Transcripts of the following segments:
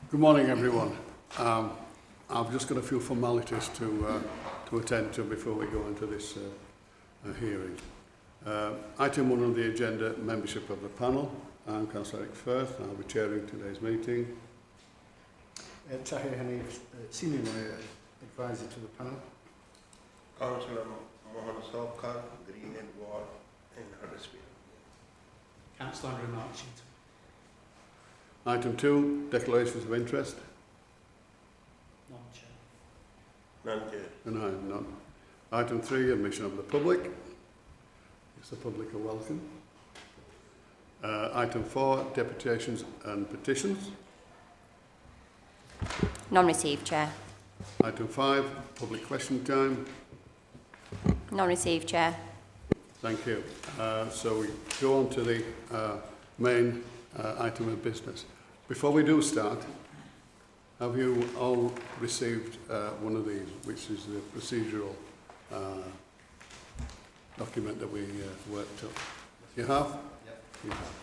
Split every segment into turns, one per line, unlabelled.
Good morning, everyone. I've just got a few formalities to attend to before we go into this hearing. Item 1 on the agenda, membership of the panel. I'm Councillor Eric Firth, and I'll be chairing today's meeting.
Tahir Hanif, Senior Lawyer, Advisor to the panel.
Councillor Mohan Saukar, Green and Ward in Huddersfield.
Councillor Andrew Marchant.
Item 2, declarations of interest.
None, Chair.
None, Chair.
And I have none. Item 3, admission of the public. Yes, the public are welcome. Item 4, deputations and petitions.
None received, Chair.
Item 5, public question time.
None received, Chair.
Thank you. So we go on to the main item of business. Before we do start, have you all received one of these, which is the procedural document that we worked up? You have?
Yep.
You have.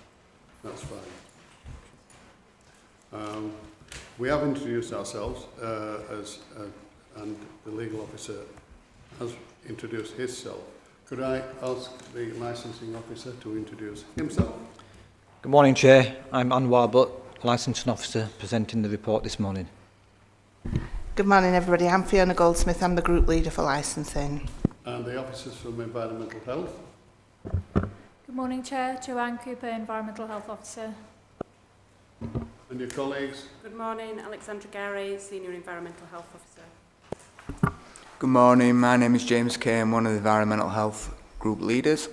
That's fine. We have introduced ourselves and the legal officer has introduced himself. Could I ask the licensing officer to introduce himself?
Good morning, Chair. I'm Anwar Butt, Licensing Officer, presenting the report this morning.
Good morning, everybody. I'm Fiona Goldsmith. I'm the Group Leader for Licensing.
And the officers from Environmental Health.
Good morning, Chair. Joanne Cooper, Environmental Health Officer.
And your colleagues.
Good morning, Alexandra Gary, Senior Environmental Health Officer.
Good morning, my name is James Kay. I'm one of the Environmental Health Group Leaders.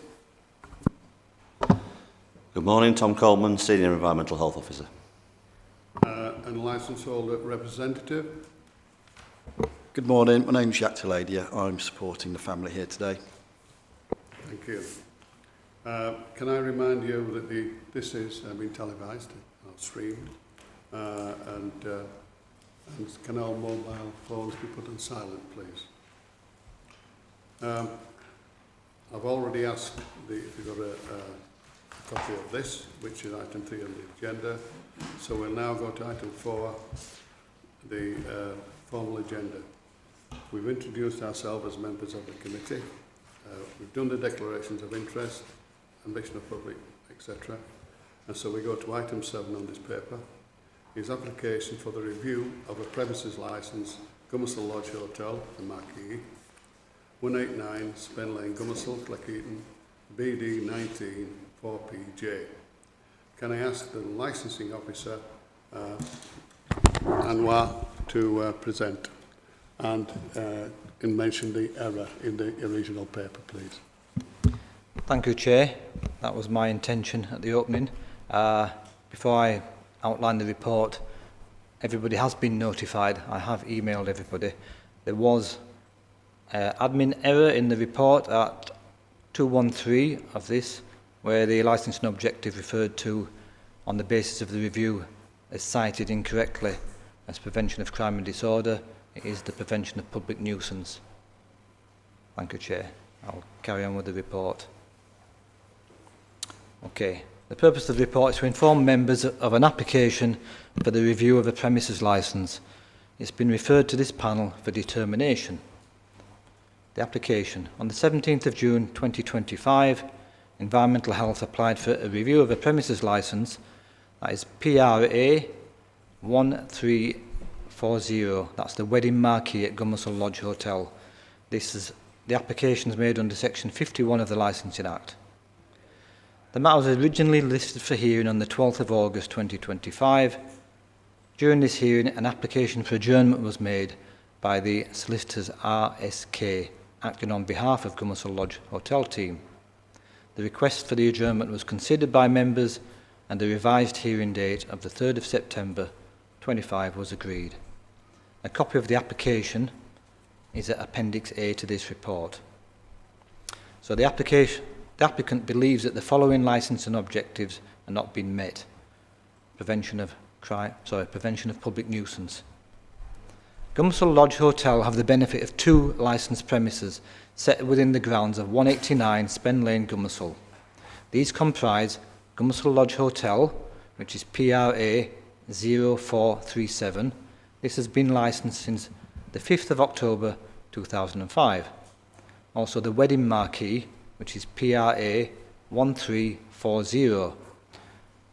Good morning, Tom Coleman, Senior Environmental Health Officer.
And licence holder representative.
Good morning, my name's Jack Taladia. I'm supporting the family here today.
Thank you. Can I remind you that this is being televised or streamed, and can all mobile phones be put on silent, please? I've already asked if you've got a copy of this, which is item 3 on the agenda. So we'll now go to item 4, the formal agenda. We've introduced ourselves as members of the committee. We've done the declarations of interest, ambition of public, etc. And so we go to item 7 on this paper. Is application for the review of a premises licence, Gummersall Lodge Hotel, the Marquee, 189 Spen Lane, Gummersall, Cleckheaton, BD 19 4PJ. Can I ask the licensing officer, Anwar, to present and mention the error in the original paper, please?
Thank you, Chair. That was my intention at the opening. Before I outline the report, everybody has been notified. I have emailed everybody. There was admin error in the report at 213 of this, where the licensing objective referred to on the basis of the review is cited incorrectly as prevention of crime and disorder. It is the prevention of public nuisance. Thank you, Chair. I'll carry on with the report. Okay. The purpose of the report is to inform members of an application for the review of a premises licence. It's been referred to this panel for determination. The application. On the 17th of June 2025, Environmental Health applied for a review of a premises licence, that is PRA 1340. That's the Wedding Marquee at Gummersall Lodge Hotel. The application is made under Section 51 of the Licensing Act. The matter was originally listed for hearing on the 12th of August 2025. During this hearing, an application for adjournment was made by the solicitors RSK, acting on behalf of Gummersall Lodge Hotel team. The request for the adjournment was considered by members and the revised hearing date of the 3rd of September 25 was agreed. A copy of the application is at Appendix A to this report. So the applicant believes that the following licensing objectives are not being met. Prevention of public nuisance. Gummersall Lodge Hotel have the benefit of 2 licensed premises set within the grounds of 189 Spen Lane, Gummersall. These comprise Gummersall Lodge Hotel, which is PRA 0437. This has been licensed since the 5th of October 2005. Also the wedding marquee, which is PRA 1340.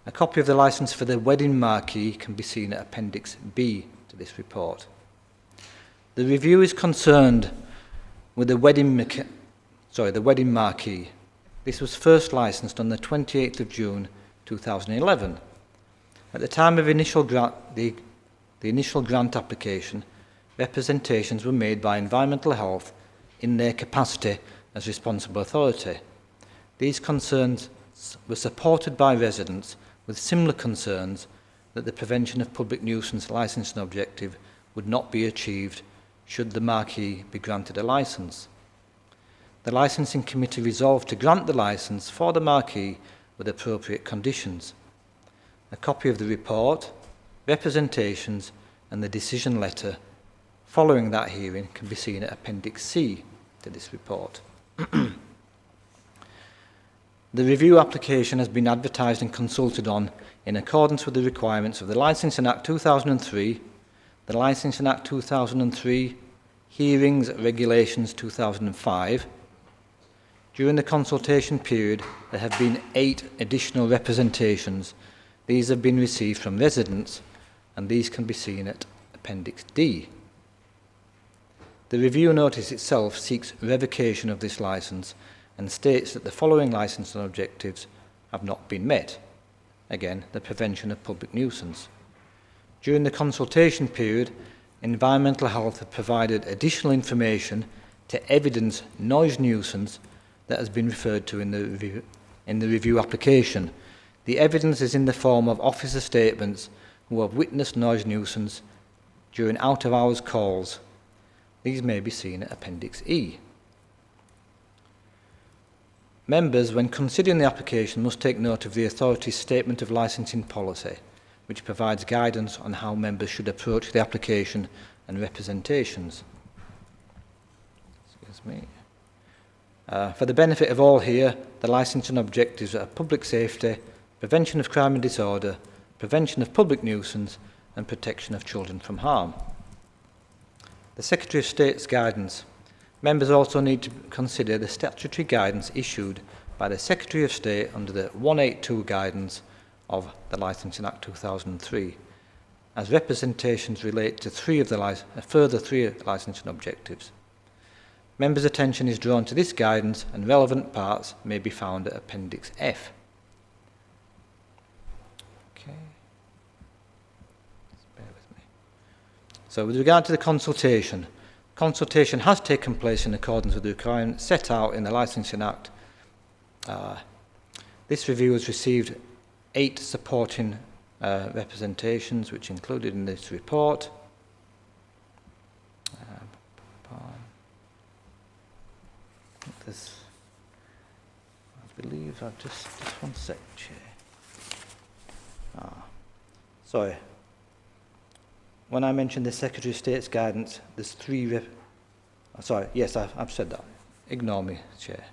A copy of the licence for the wedding marquee can be seen at Appendix B to this report. The review is concerned with the wedding marquee. This was first licensed on the 28th of June 2011. At the time of the initial grant application, representations were made by Environmental Health in their capacity as responsible authority. These concerns were supported by residents with similar concerns that the prevention of public nuisance licensing objective would not be achieved should the marquee be granted a licence. The licensing committee resolved to grant the licence for the marquee with appropriate conditions. A copy of the report, representations and the decision letter following that hearing can be seen at Appendix C to this report. The review application has been advertised and consulted on in accordance with the requirements of the Licensing Act 2003, the Licensing Act 2003, Hearings Regulations 2005. During the consultation period, there have been 8 additional representations. These have been received from residents, and these can be seen at Appendix D. The review notice itself seeks revocation of this licence and states that the following licensing objectives have not been met. Again, the prevention of public nuisance. During the consultation period, Environmental Health have provided additional information to evidence noise nuisance that has been referred to in the review application. The evidence is in the form of officer statements who have witnessed noise nuisance during out-of-hours calls. These may be seen at Appendix E. Members, when considering the application, must take note of the authority's statement of licensing policy, which provides guidance on how members should approach the application and representations. Excuse me. For the benefit of all here, the licensing objectives are public safety, prevention of crime and disorder, prevention of public nuisance, and protection of children from harm. The Secretary of State's guidance. Members also need to consider the statutory guidance issued by the Secretary of State under the 182 guidance of the Licensing Act 2003, as representations relate to further three licensing objectives. Members' attention is drawn to this guidance, and relevant parts may be found at Appendix F. Okay. Just bear with me. So, with regard to the consultation has taken place in accordance with the requirements set out in the Licensing Act. This review has received 8 supporting representations, which included in this report. I believe I've just one sec, Chair. Sorry. When I mentioned the Secretary of State's guidance, there's 3 sorry, yes, I've said that. Ignore me, Chair.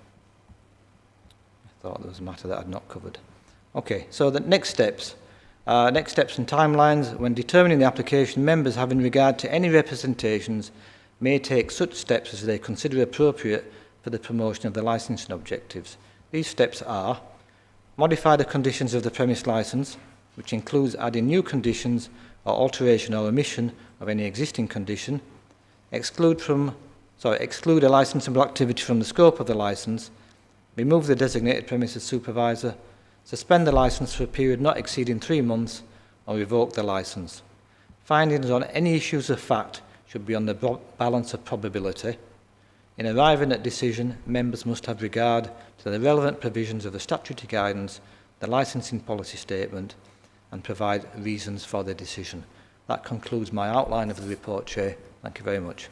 I thought there was a matter that I'd not covered. Okay, so the next steps and timelines. When determining the application, members having regard to any representations may take such steps as they consider appropriate for the promotion of the licensing objectives. These steps are: modify the conditions of the premise licence, which includes adding new conditions or alteration or omission of any existing condition, exclude a licensable activity from the scope of the licence, remove the designated premises supervisor, suspend the licence for a period not exceeding 3 months, or revoke the licence. Findings on any issues of fact should be on the balance of probability. In arriving at decision, members must have regard to the relevant provisions of the statutory guidance, the licensing policy statement, and provide reasons for their decision. That concludes my outline of the report, Chair. Thank you very much.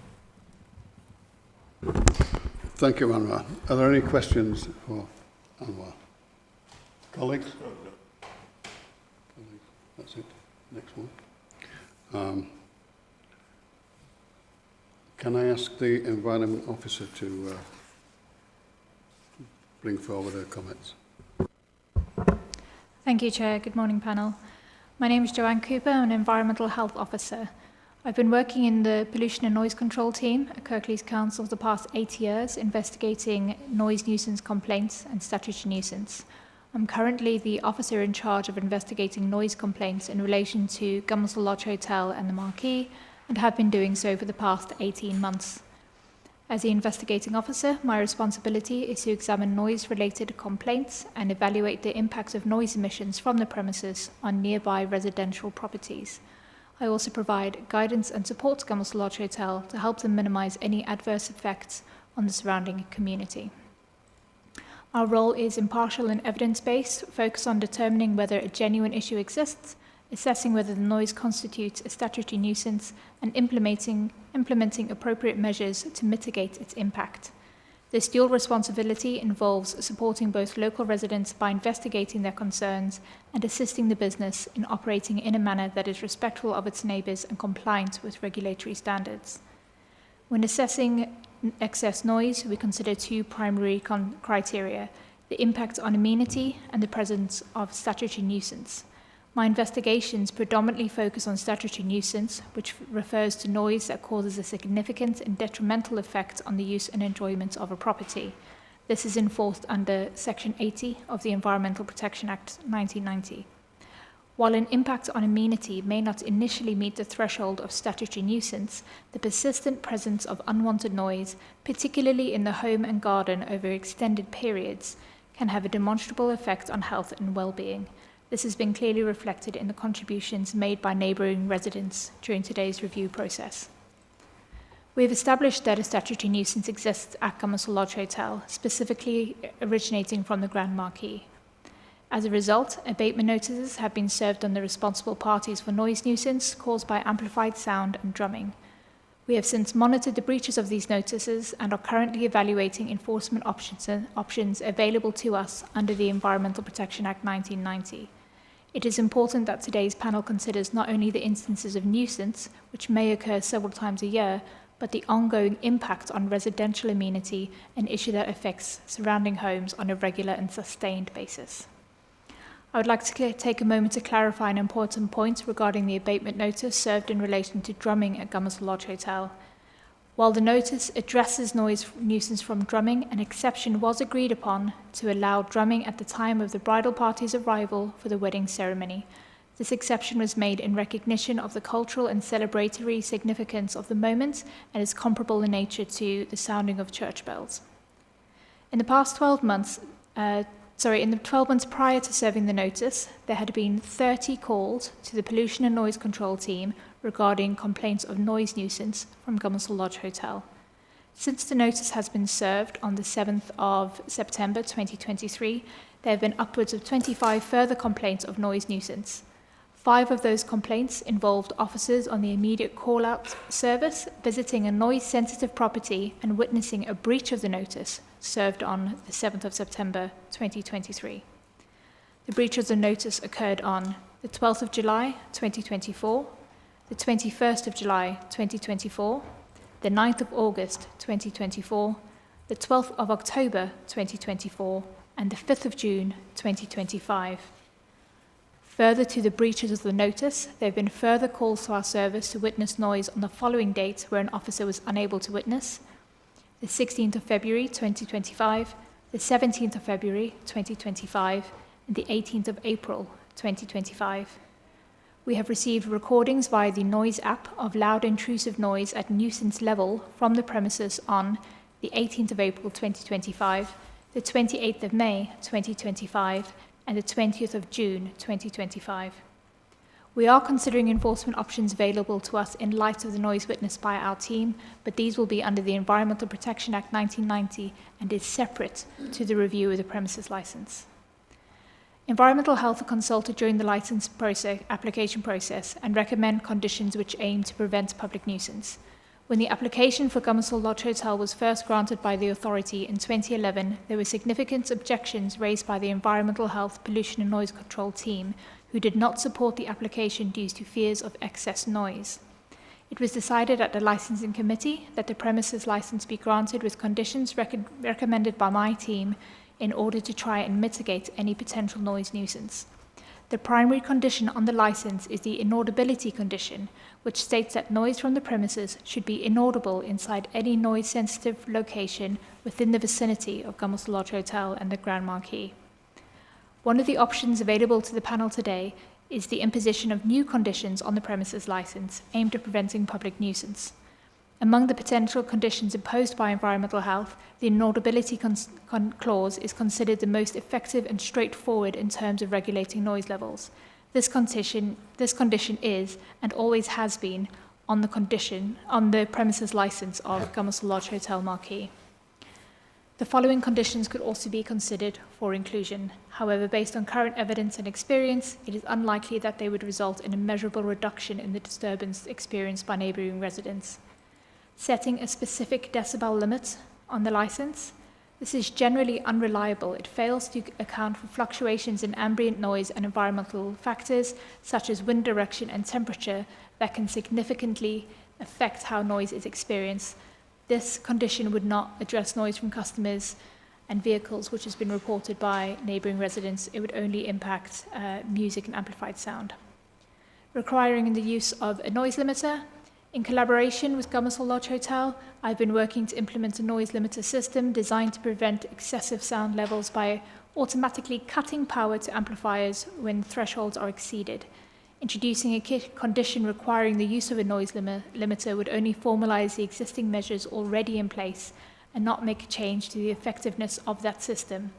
Thank you, Anwar. Are there any questions for Anwar? Colleagues? That's it. Next one. Can I ask the Environment Officer to bring forward her comments?
Thank you, Chair. Good morning, panel. My name is Joanne Cooper. I'm an Environmental Health Officer. I've been working in the Pollution and Noise Control team at Kirklees Council for the past 8 years, investigating noise nuisance complaints and statutory nuisance. I'm currently the officer in charge of investigating noise complaints in relation to Gummersall Lodge Hotel and the Marquee, and have been doing so for the past 18 months. As the investigating officer, my responsibility is to examine noise-related complaints and evaluate the impacts of noise emissions from the premises on nearby residential properties. I also provide guidance and support to Gummersall Lodge Hotel to help them minimise any adverse effects on the surrounding community. Our role is impartial and evidence-based, focused on determining whether a genuine issue exists, assessing whether the noise constitutes a statutory nuisance, and implementing appropriate measures to mitigate its impact. This dual responsibility involves supporting both local residents by investigating their concerns and assisting the business in operating in a manner that is respectful of its neighbours and compliant with regulatory standards. When assessing excess noise, we consider two primary criteria: the impact on amenity and the presence of statutory nuisance. My investigations predominantly focus on statutory nuisance, which refers to noise that causes a significant and detrimental effect on the use and enjoyment of a property. This is enforced under Section 80 of the Environmental Protection Act 1990. While an impact on amenity may not initially meet the threshold of statutory nuisance, the persistent presence of unwanted noise, particularly in the home and garden over extended periods, can have a demonstrable effect on health and well-being. This has been clearly reflected in the contributions made by neighbouring residents during today's review process. We have established that a statutory nuisance exists at Gummersall Lodge Hotel, specifically originating from the Grand Marquee. As a result, abatement notices have been served on the responsible parties for noise nuisance caused by amplified sound and drumming. We have since monitored the breaches of these notices and are currently evaluating enforcement options available to us under the Environmental Protection Act 1990. It is important that today's panel considers not only the instances of nuisance, which may occur several times a year, but the ongoing impact on residential amenity, an issue that affects surrounding homes on a regular and sustained basis. I would like to take a moment to clarify an important point regarding the abatement notice served in relation to drumming at Gummersall Lodge Hotel. While the notice addresses noise nuisance from drumming, an exception was agreed upon to allow drumming at the time of the bridal party's arrival for the wedding ceremony. This exception was made in recognition of the cultural and celebratory significance of the moment and is comparable in nature to the sounding of church bells. In the 12 months prior to serving the notice, there had been 30 calls to the Pollution and Noise Control team regarding complaints of noise nuisance from Gummersall Lodge Hotel. Since the notice has been served on the 7th of September 2023, there have been upwards of 25 further complaints of noise nuisance. 5 of those complaints involved officers on the immediate call-out service visiting a noise-sensitive property and witnessing a breach of the notice served on the 7th of September 2023. The breach of the notice occurred on the 12th of July 2024, the 21st of July 2024, the 9th of August 2024, the 12th of October 2024, and the 5th of June 2025. Further to the breaches of the notice, there have been further calls to our service to witness noise on the following dates where an officer was unable to witness: the 16th of February 2025, the 17th of February 2025, and the 18th of April 2025. We have received recordings via the Noise app of loud intrusive noise at nuisance level from the premises on the 18th of April 2025, the 28th of May 2025, and the 20th of June 2025. We are considering enforcement options available to us in light of the noise witnessed by our team, but these will be under the Environmental Protection Act 1990 and is separate to the review of the premises licence. Environmental health are consulted during the licence application process and recommend conditions which aim to prevent public nuisance. When the application for Gummersall Lodge Hotel was first granted by the authority in 2011, there were significant objections raised by the Environmental Health, Pollution and Noise Control team, who did not support the application due to fears of excess noise. It was decided at the licensing committee that the premises licence be granted with conditions recommended by my team in order to try and mitigate any potential noise nuisance. The primary condition on the license is the inaudibility condition, which states that noise from the premises should be inaudible inside any noise-sensitive location within the vicinity of Gomerson Lodge Hotel and the Grand Marquee. One of the options available to the panel today is the imposition of new conditions on the premises license aimed at preventing public nuisance. Among the potential conditions imposed by environmental health, the inaudibility clause is considered the most effective and straightforward in terms of regulating noise levels. This condition is, and always has been, on the premises license of Gomerson Lodge Hotel Marquee. The following conditions could also be considered for inclusion. However, based on current evidence and experience, it is unlikely that they would result in a measurable reduction in the disturbance experienced by neighbouring residents. Setting a specific decibel limit on the license. This is generally unreliable. It fails to account for fluctuations in ambient noise and environmental factors, such as wind direction and temperature, that can significantly affect how noise is experienced. This condition would not address noise from customers and vehicles, which has been reported by neighbouring residents. It would only impact music and amplified sound. Requiring the use of a noise limiter. In collaboration with Gomerson Lodge Hotel, I've been working to implement a noise limiter system designed to prevent excessive sound levels by automatically cutting power to amplifiers when thresholds are exceeded. Introducing a condition requiring the use of a noise limiter would only formalize the existing measures already in place and not make a change to the effectiveness of that system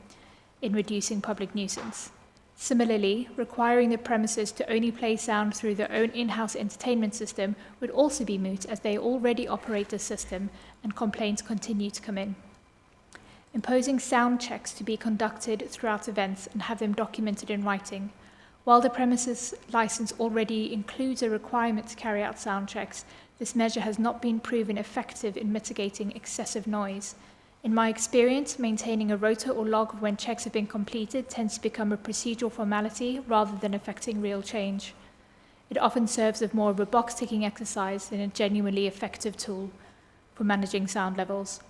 in reducing public nuisance. Similarly, requiring the premises to only play sound through their own in-house entertainment system would also be moot, as they already operate the system and complaints continue to come in. Imposing sound checks to be conducted throughout events and have them documented in writing. While the premises license already includes a requirement to carry out sound checks, this measure has not been proven effective in mitigating excessive noise. In my experience, maintaining a rota or log of when checks have been completed tends to become a procedural formality rather than affecting real change. It often serves as more of a box-ticking exercise than a genuinely effective tool for managing sound levels.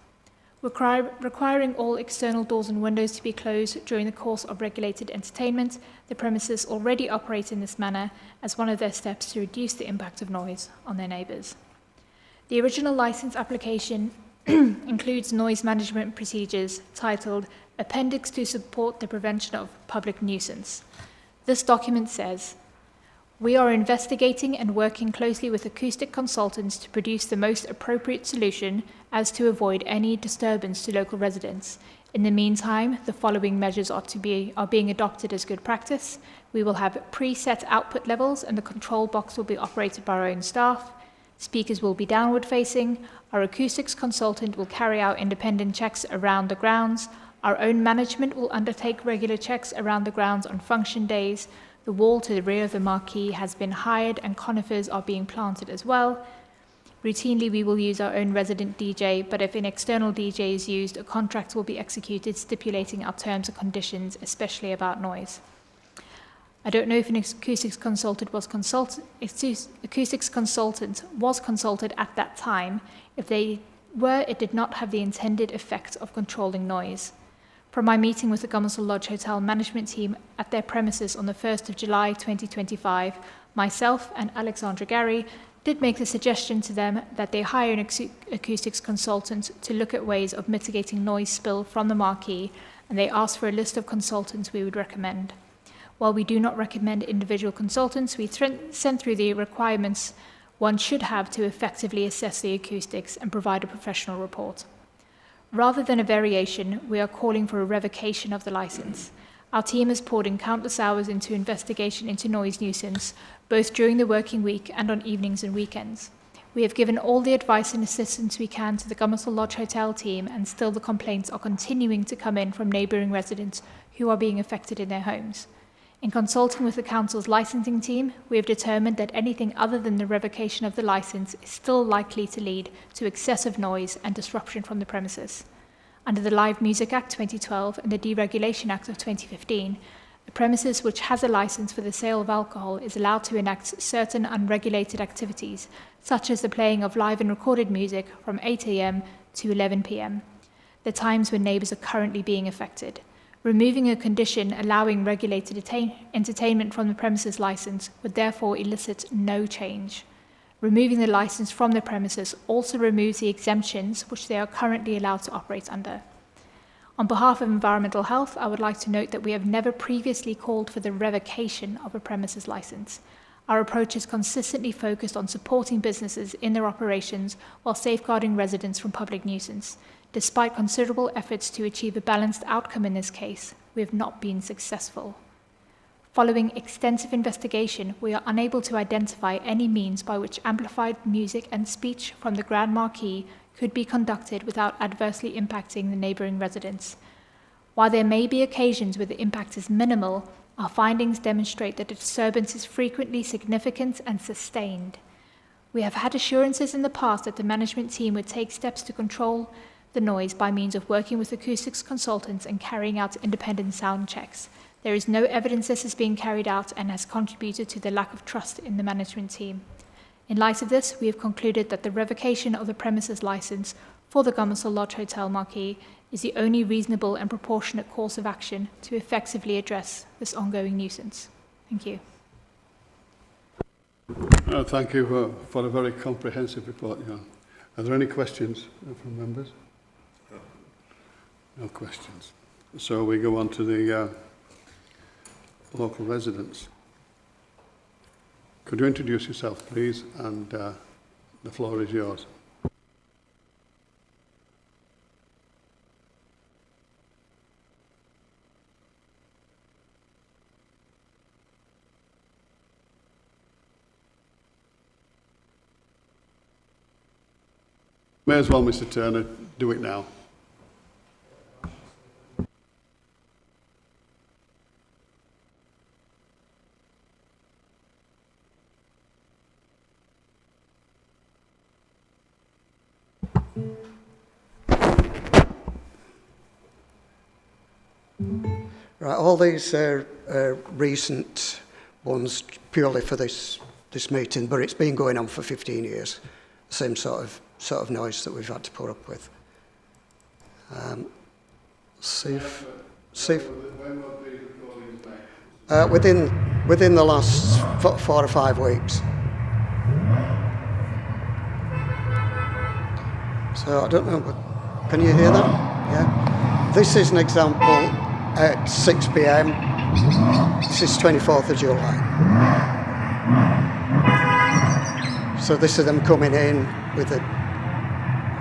Requiring all external doors and windows to be closed during the course of regulated entertainment, the premises already operate in this manner as one of their steps to reduce the impact of noise on their neighbours. The original licence application includes noise management procedures titled Appendix to Support the Prevention of Public Nuisance. This document says, "We are investigating and working closely with acoustic consultants to produce the most appropriate solution as to avoid any disturbance to local residents. In the meantime, the following measures are being adopted as good practice. We will have preset output levels and the control box will be operated by our own staff. Speakers will be downward facing. Our acoustics consultant will carry out independent checks around the grounds. Our own management will undertake regular checks around the grounds on function days. The wall to the rear of the marquee has been hired and conifers are being planted as well. Routinely, we will use our own resident DJ, but if an external DJ is used, a contract will be executed stipulating our terms and conditions, especially about noise." I don't know if an acoustics consultant was consulted at that time. If they were, it did not have the intended effect of controlling noise. From my meeting with the Gomerson Lodge Hotel management team at their premises on the 1st of July 2025, myself and Alexandra Gary did make the suggestion to them that they hire an acoustics consultant to look at ways of mitigating noise spill from the marquee, and they asked for a list of consultants we would recommend. While we do not recommend individual consultants, we sent through the requirements one should have to effectively assess the acoustics and provide a professional report. Rather than a variation, we are calling for a revocation of the license. Our team has poured in countless hours into investigation into noise nuisance, both during the working week and on evenings and weekends. We have given all the advice and assistance we can to the Gomerson Lodge Hotel team, and still the complaints are continuing to come in from neighbouring residents who are being affected in their homes. In consulting with the Council's licensing team, we have determined that anything other than the revocation of the licence is still likely to lead to excessive noise and disruption from the premises. Under the Live Music Act 2012 and the Deregulation Act of 2015, a premises which has a licence for the sale of alcohol is allowed to enact certain unregulated activities, such as the playing of live and recorded music from 8 a.m. to 11 p.m, the times when neighbours are currently being affected. Removing a condition allowing regulated entertainment from the premises licence would therefore elicit no change. Removing the licence from the premises also removes the exemptions which they are currently allowed to operate under. On behalf of Environmental Health, I would like to note that we have never previously called for the revocation of a premises licence. Our approach is consistently focused on supporting businesses in their operations while safeguarding residents from public nuisance. Despite considerable efforts to achieve a balanced outcome in this case, we have not been successful. Following extensive investigation, we are unable to identify any means by which amplified music and speech from the Grand Marquee could be conducted without adversely impacting the neighbouring residents. While there may be occasions where the impact is minimal, our findings demonstrate that the disturbance is frequently significant and sustained. We have had assurances in the past that the management team would take steps to control the noise by means of working with acoustics consultants and carrying out independent sound checks. There is no evidence this is being carried out and has contributed to the lack of trust in the management team. In light of this, we have concluded that the revocation of the premises licence for the Gomersall Lodge Hotel Marquee is the only reasonable and proportionate course of action to effectively address this ongoing nuisance. Thank you.
Thank you for a very comprehensive report, Jan. Are there any questions from members? No questions. So we go on to the local residents. Could you introduce yourself, please, and the floor is yours. May as well, Mr. Turner, do it now.
Right, all these are recent ones purely for this meeting, but it's been going on for 15 years. Same sort of noise that we've had to put up with. Within the last 4 or 5 weeks. So I don't know, but can you hear that? Yeah. This is an example at 6 p.m. This is 24th of July. So this is them coming in with the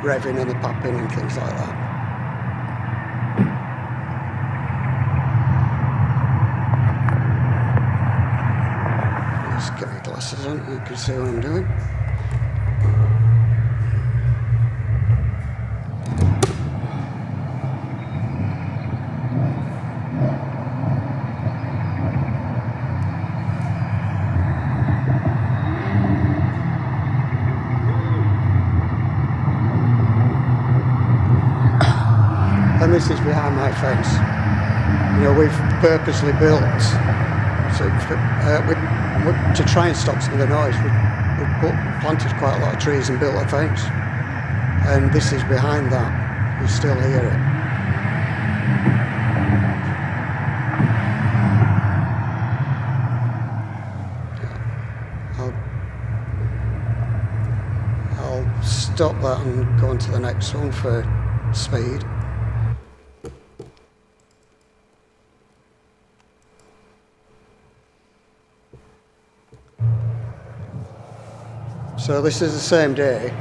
revving and the popping and things like that. Just get my glasses on, you can see what I'm doing. And this is behind my fence. You know, we've purposely built to try and stop some of the noise. We've planted quite a lot of trees and built a fence. And this is behind that. You still hear it. I'll stop that and go on to the next one for speed. So this is the same day,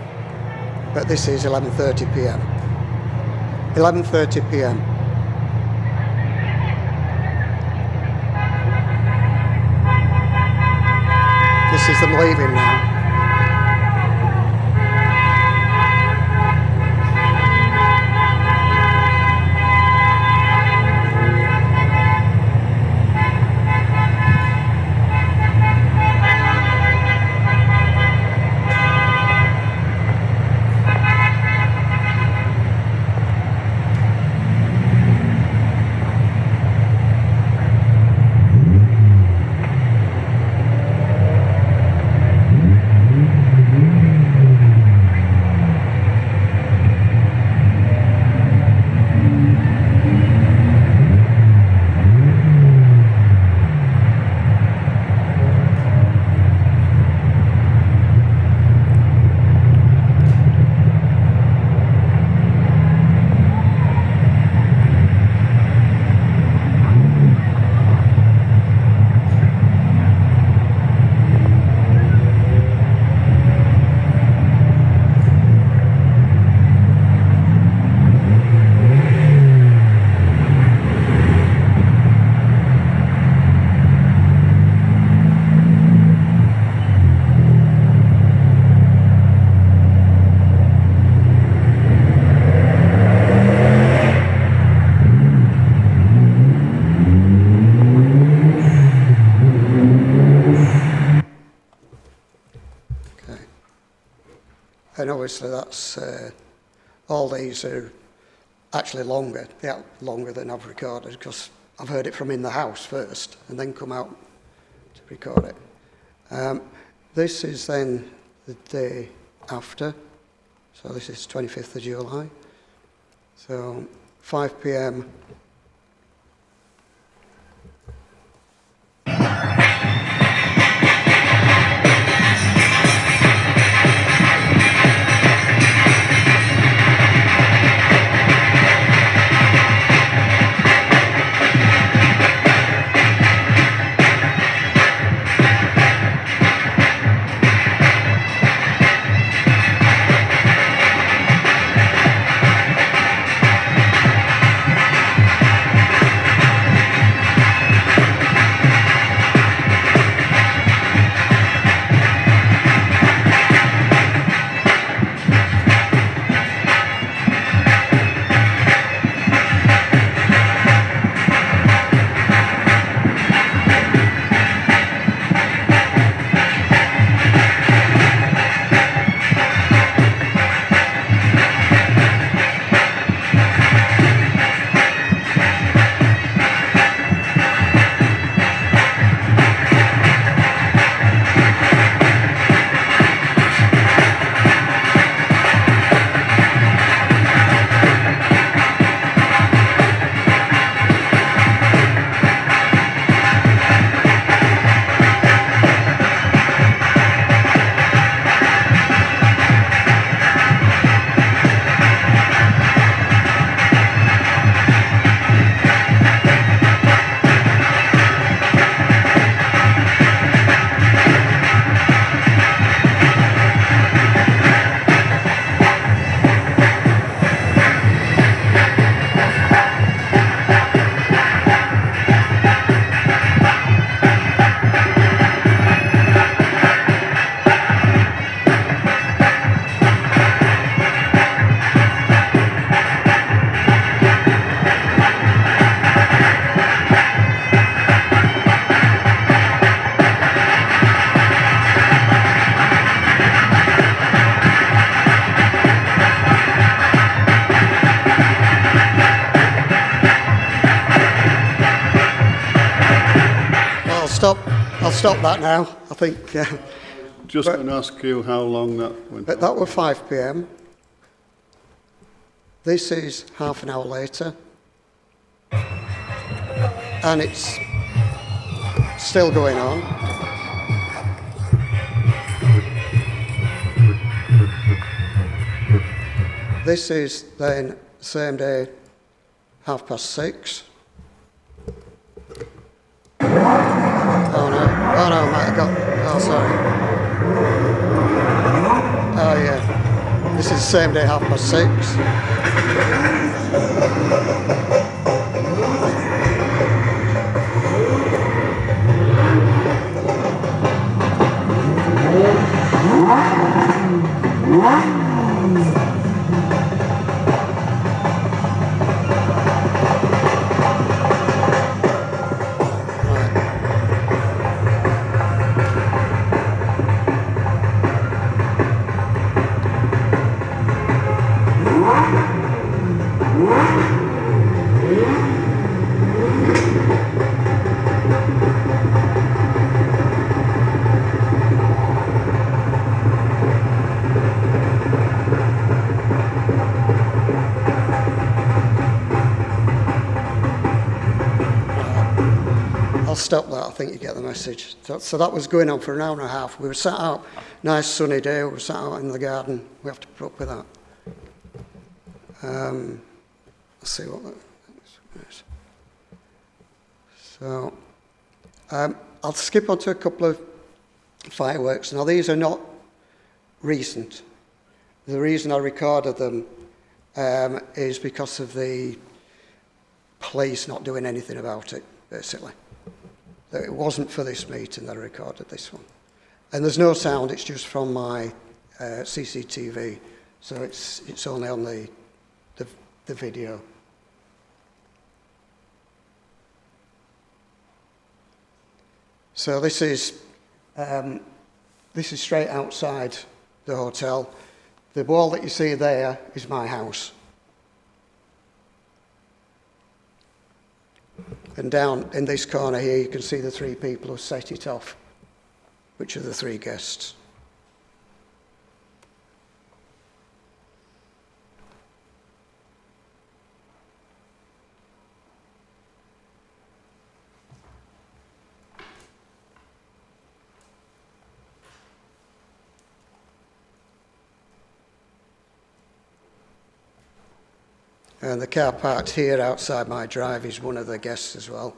but this is 11:30 p.m. 11:30 p.m. This is them leaving now. obviously that's, all these are actually longer. They are longer than I've recorded because I've heard it from in the house first and then come out to record it. This is then the day after. So this is 25th of July. So 5 p.m. I'll stop that now, I think.
Just going to ask you how long that went on.
That was 5 p.m. This is half an hour later. And it's still going on. This is then same day, 6:30. Oh no, mate, I got, oh sorry. Oh yeah, this is the same day, 6:30. I'll stop that, I think you get the message. So that was going on for an hour and a half. We were sat out, nice sunny day, we were sat out in the garden. We have to put up with that. Let's see what that is. So, I'll skip on to a couple of fireworks. Now, these are not recent. The reason I recorded them is because of the police not doing anything about it, basically. It wasn't for this meeting that I recorded this one. And there's no sound, it's just from my CCTV, so it's only on the video. So this is straight outside the hotel. The wall that you see there is my house. And down in this corner here, you can see the 3 people who set it off, which are the 3 guests. And the car parked here outside my drive is one of the guests as well.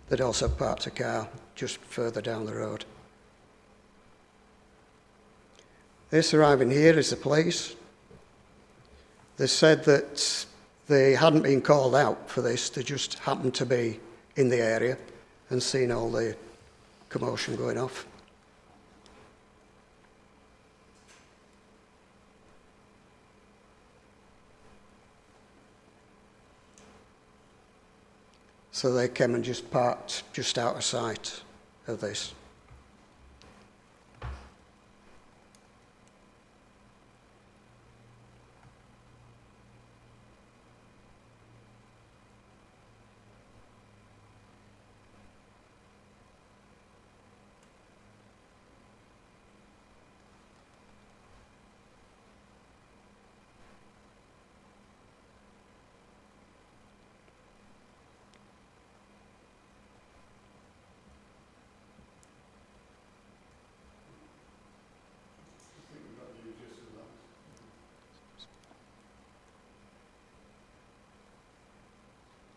They'd also parked a car just further down the road. This arriving here is the police. They said that they hadn't been called out for this, they just happened to be in the area and seen all the commotion going off. So they came and just parked just out of sight of this.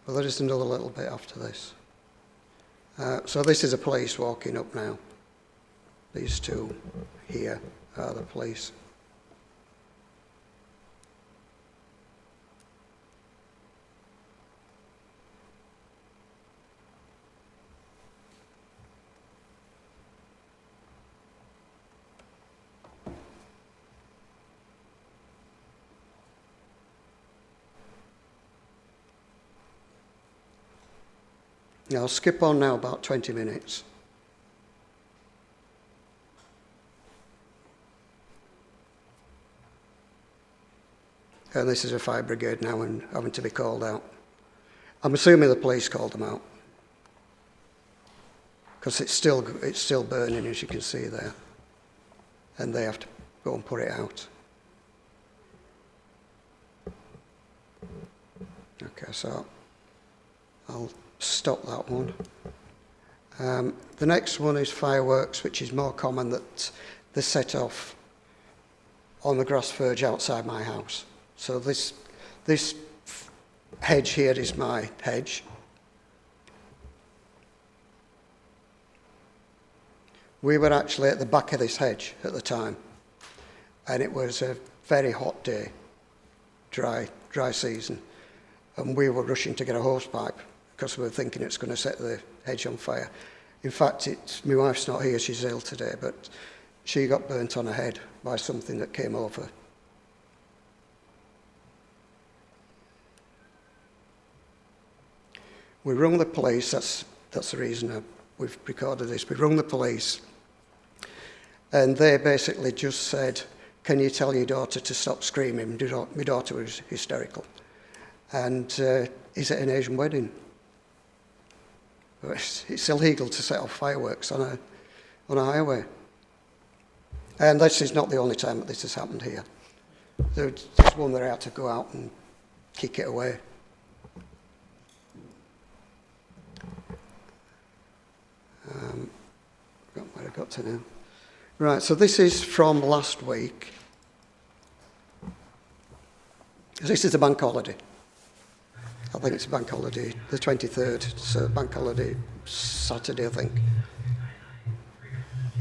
Well, there is another little bit after this. So this is the police walking up now. These 2 here are the police. I'll skip on now about 20 minutes. And this is a fire brigade now and having to be called out. I'm assuming the police called them out, because it's still burning, as you can see there, and they have to go and put it out. Okay, so I'll stop that one. The next one is fireworks, which is more common that they set off on the grass verge outside my house. So this hedge here is my hedge. We were actually at the back of this hedge at the time, and it was a very hot day, dry season, and we were rushing to get a hose pipe because we were thinking it's going to set the hedge on fire. In fact, my wife's not here, she's ill today, but she got burnt on her head by something that came over. We rung the police, that's the reason we've recorded this. We rung the police, and they basically just said, "Can you tell your daughter to stop screaming?" My daughter was hysterical. And is it an Asian wedding? It's illegal to set off fireworks on a highway. And this is not the only time that this has happened here. There's one where I had to go out and kick it away. Forgot where I got to now. Right, so this is from last week. This is a bank holiday. I think it's a bank holiday, the 23rd, so bank holiday Saturday, I think.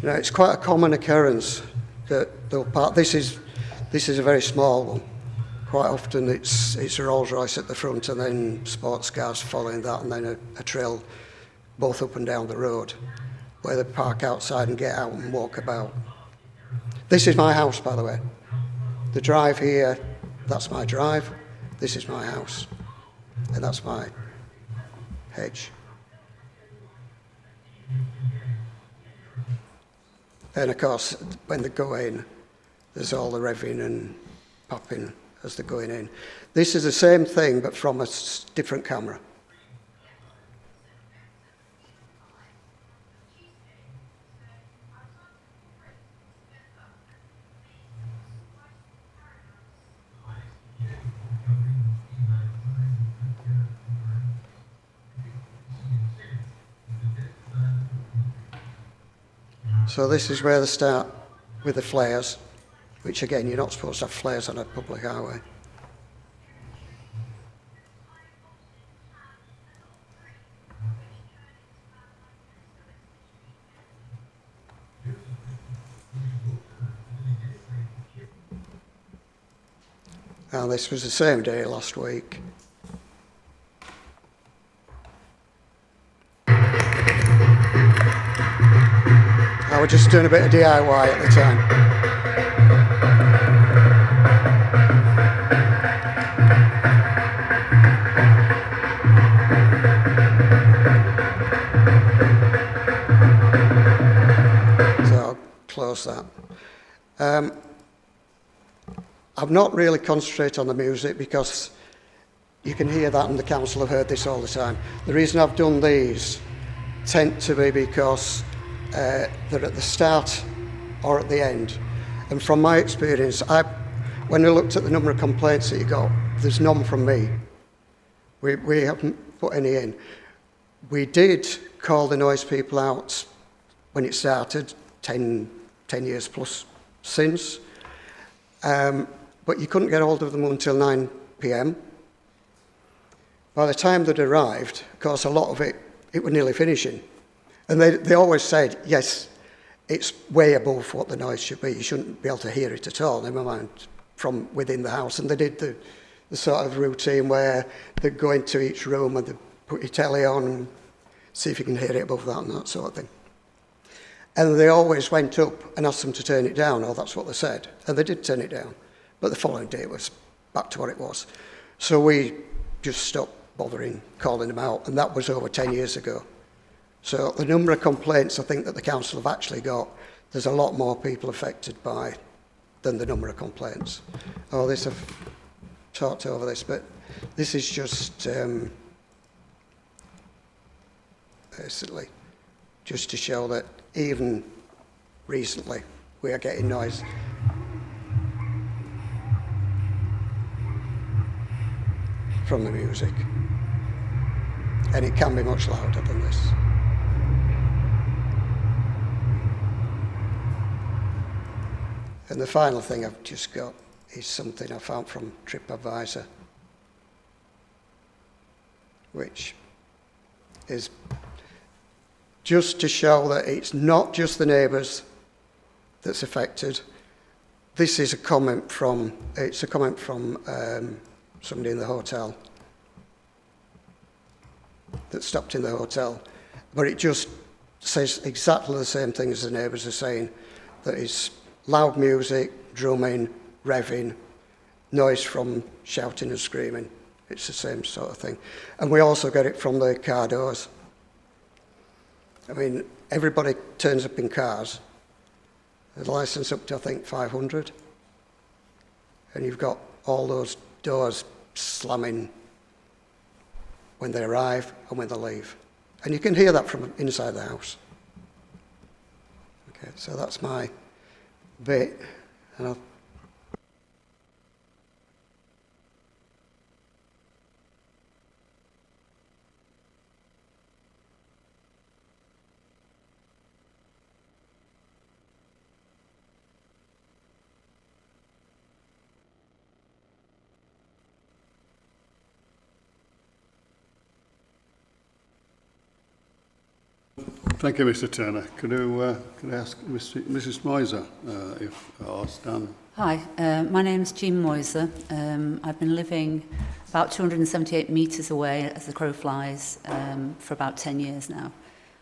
Now, it's quite a common occurrence that they'll park. This is a very small one. Quite often it's a Rolls Royce at the front and then sports cars following that, and then a trail both up and down the road where they park outside and get out and walk about. This is my house, by the way. The drive here, that's my drive. This is my house. And that's my hedge. And of course, when they go in, there's all the revving and popping as they're going in. This is the same thing, but from a different camera. So this is where they start with the flares, which again, you're not supposed to have flares on a public highway. And this was the same day last week. I was just doing a bit of DIY at the time. So I'll close that. I've not really concentrated on the music because you can hear that, and the council have heard this all the time. The reason I've done these tend to be because they're at the start or at the end. And from my experience, when I looked at the number of complaints that you got, there's none from me. We haven't put any in. We did call the noise people out when it started, 10 years plus since. But you couldn't get hold of them until 9 p.m. By the time they'd arrived, of course, a lot of it was nearly finishing. And they always said, yes, it's way above what the noise should be. You shouldn't be able to hear it at all, never mind from within the house. And they did the sort of routine where they'd go into each room and they'd put your telly on and see if you can hear it above that and that sort of thing. And they always went up and asked them to turn it down, or that's what they said. And they did turn it down. But the following day it was back to what it was. So we just stopped bothering calling them out, and that was over 10 years ago. So the number of complaints I think that the council have actually got, there's a lot more people affected by than the number of complaints. Oh, this, I've talked over this, but this is just basically just to show that even recently we are getting noise. From the music. And it can be much louder than this. And the final thing I've just got is something I found from TripAdvisor, which is just to show that it's not just the neighbours that's affected. This is a comment from, somebody in the hotel that stopped in the hotel, but it just says exactly the same thing as the neighbours are saying, that it's loud music, drumming, revving, noise from shouting and screaming. It's the same sort of thing. And we also get it from the car doors. I mean, everybody turns up in cars. The licence up to, I think, 500. And you've got all those doors slamming when they arrive and when they leave. And you can hear that from inside the house. Okay, so that's my bit. And
Thank you, Mr. Turner. Could I ask Mrs. Moiser or Stan?
Hi, my name's Jean Moiser. I've been living about 278 metres away as the crow flies for about 10 years now.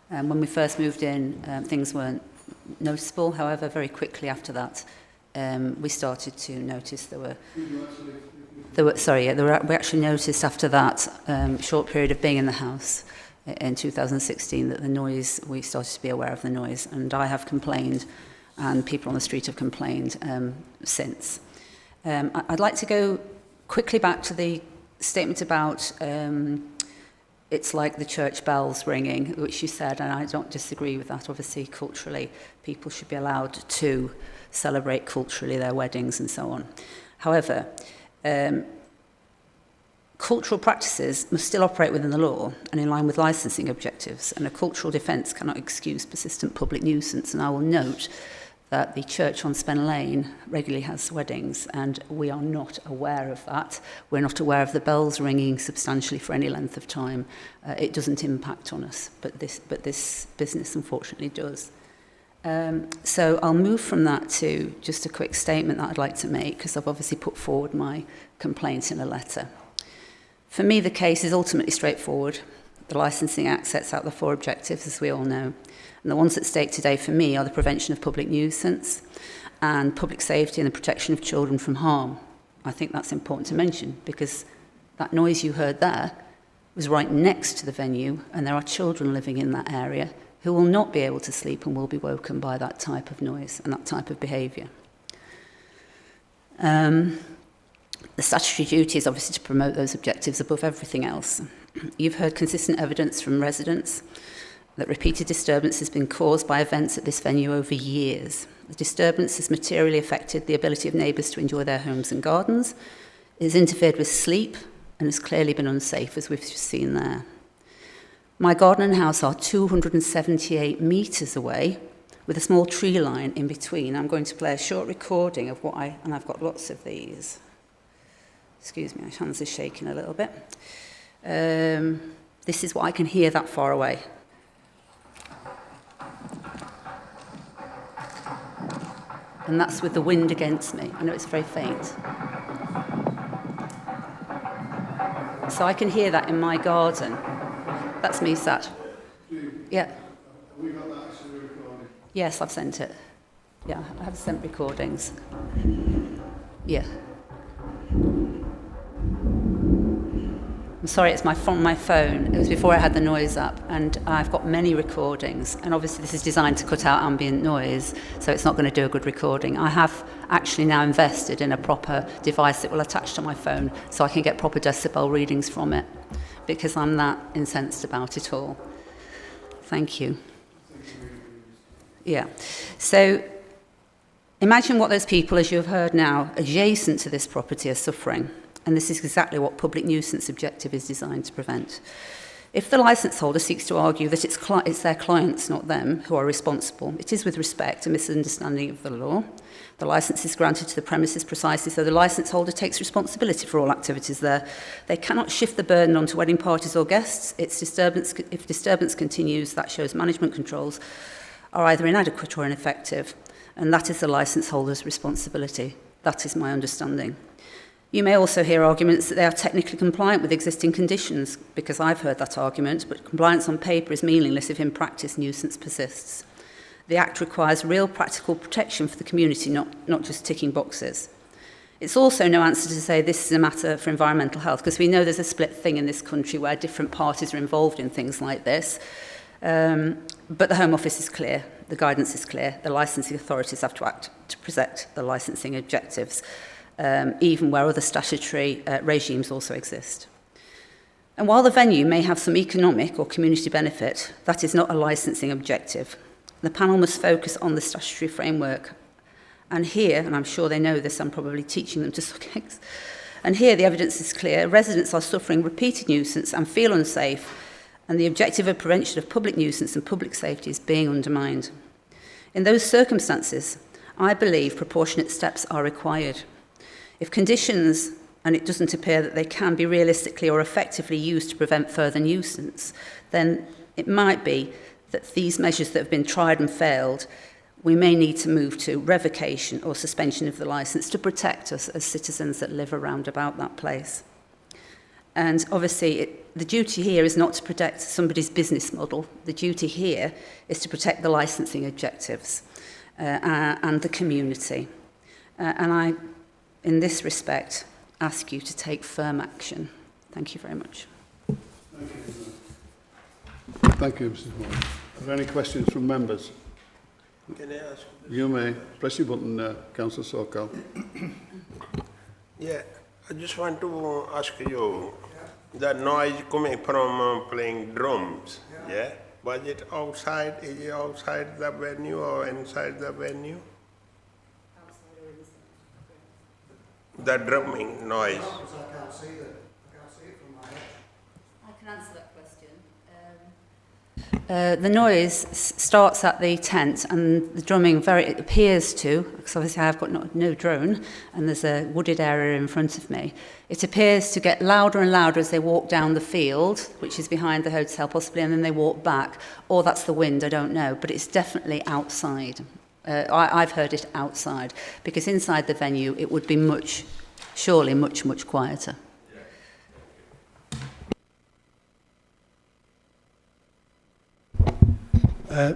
When we first moved in, things weren't noticeable. However, very quickly after that, we started to notice we actually noticed after that short period of being in the house in 2016 that the noise, we started to be aware of the noise, and I have complained and people on the street have complained since. I'd like to go quickly back to the statement about it's like the church bells ringing, which you said, and I don't disagree with that. Obviously, culturally, people should be allowed to celebrate culturally their weddings and so on. However, cultural practices must still operate within the law and in line with licensing objectives, and a cultural defence cannot excuse persistent public nuisance. And I will note that the church on Spen Lane regularly has weddings, and we are not aware of that. We're not aware of the bells ringing substantially for any length of time. It doesn't impact on us, but this business unfortunately does. So I'll move from that to just a quick statement that I'd like to make, because I've obviously put forward my complaint in a letter. For me, the case is ultimately straightforward. The Licensing Act sets out the 4 objectives, as we all know. And the ones at stake today for me are the prevention of public nuisance and public safety and the protection of children from harm. I think that's important to mention, because that noise you heard there was right next to the venue, and there are children living in that area who will not be able to sleep and will be woken by that type of noise and that type of behaviour. The statutory duty is obviously to promote those objectives above everything else. You've heard consistent evidence from residents that repeated disturbance has been caused by events at this venue over years. The disturbance has materially affected the ability of neighbours to enjoy their homes and gardens. It has interfered with sleep and has clearly been unsafe, as we've just seen there. My garden and house are 278 metres away, with a small tree line in between. I'm going to play a short recording of and I've got lots of these. Excuse me, my hands are shaking a little bit. This is what I can hear that far away. And that's with the wind against me. I know it's very faint. So I can hear that in my garden. That's me sat. Yeah.
Have we got that actually recorded?
Yes, I've sent it. Yeah, I have sent recordings. Yeah. I'm sorry, it's from my phone. It was before I had the noise up, and I've got many recordings. And obviously this is designed to cut out ambient noise, so it's not going to do a good recording. I have actually now invested in a proper device that will attach to my phone, so I can get proper decibel readings from it, because I'm that incensed about it all. Thank you. Yeah. So imagine what those people, as you have heard now, adjacent to this property are suffering. And this is exactly what public nuisance objective is designed to prevent. If the licence holder seeks to argue that it's their clients, not them, who are responsible, it is with respect a misunderstanding of the law. The licence is granted to the premises precisely so the licence holder takes responsibility for all activities there. They cannot shift the burden onto wedding parties or guests. If disturbance continues, that shows management controls are either inadequate or ineffective, and that is the licence holder's responsibility. That is my understanding. You may also hear arguments that they are technically compliant with existing conditions, because I've heard that argument, but compliance on paper is meaningless if in practice nuisance persists. The Act requires real practical protection for the community, not just ticking boxes. It's also no answer to say this is a matter for environmental health, because we know there's a split thing in this country where different parties are involved in things like this. But the Home Office is clear, the guidance is clear, the licensing authorities have to act to protect the licensing objectives. Even where other statutory regimes also exist. And while the venue may have some economic or community benefit, that is not a licensing objective. The panel must focus on the statutory framework. And here, and I'm sure they know this, I'm probably teaching them to suck eggs, and here the evidence is clear, residents are suffering repeated nuisance and feel unsafe, and the objective of prevention of public nuisance and public safety is being undermined. In those circumstances, I believe proportionate steps are required. If conditions, and it doesn't appear that they can be realistically or effectively used to prevent further nuisance, then it might be that these measures that have been tried and failed, we may need to move to revocation or suspension of the licence to protect us as citizens that live around about that place. And obviously, the duty here is not to protect somebody's business model. The duty here is to protect the licensing objectives and the community. And I, in this respect, ask you to take firm action. Thank you very much.
Thank you, Mrs. Moore. Are there any questions from members?
Can I ask?
You may. Press your button, Councillor Sokal.
Yeah, I just want to ask you, the noise coming from playing drums, yeah? Was it outside, is it outside the venue or inside the venue? The drumming noise.
I can't see it from my head.
I can answer that question. The noise starts at the tent, and the drumming it appears to, because obviously I've got no drone and there's a wooded area in front of me, it appears to get louder and louder as they walk down the field, which is behind the hotel possibly, and then they walk back, or that's the wind, I don't know, but it's definitely outside. I've heard it outside, because inside the venue it would be surely much quieter.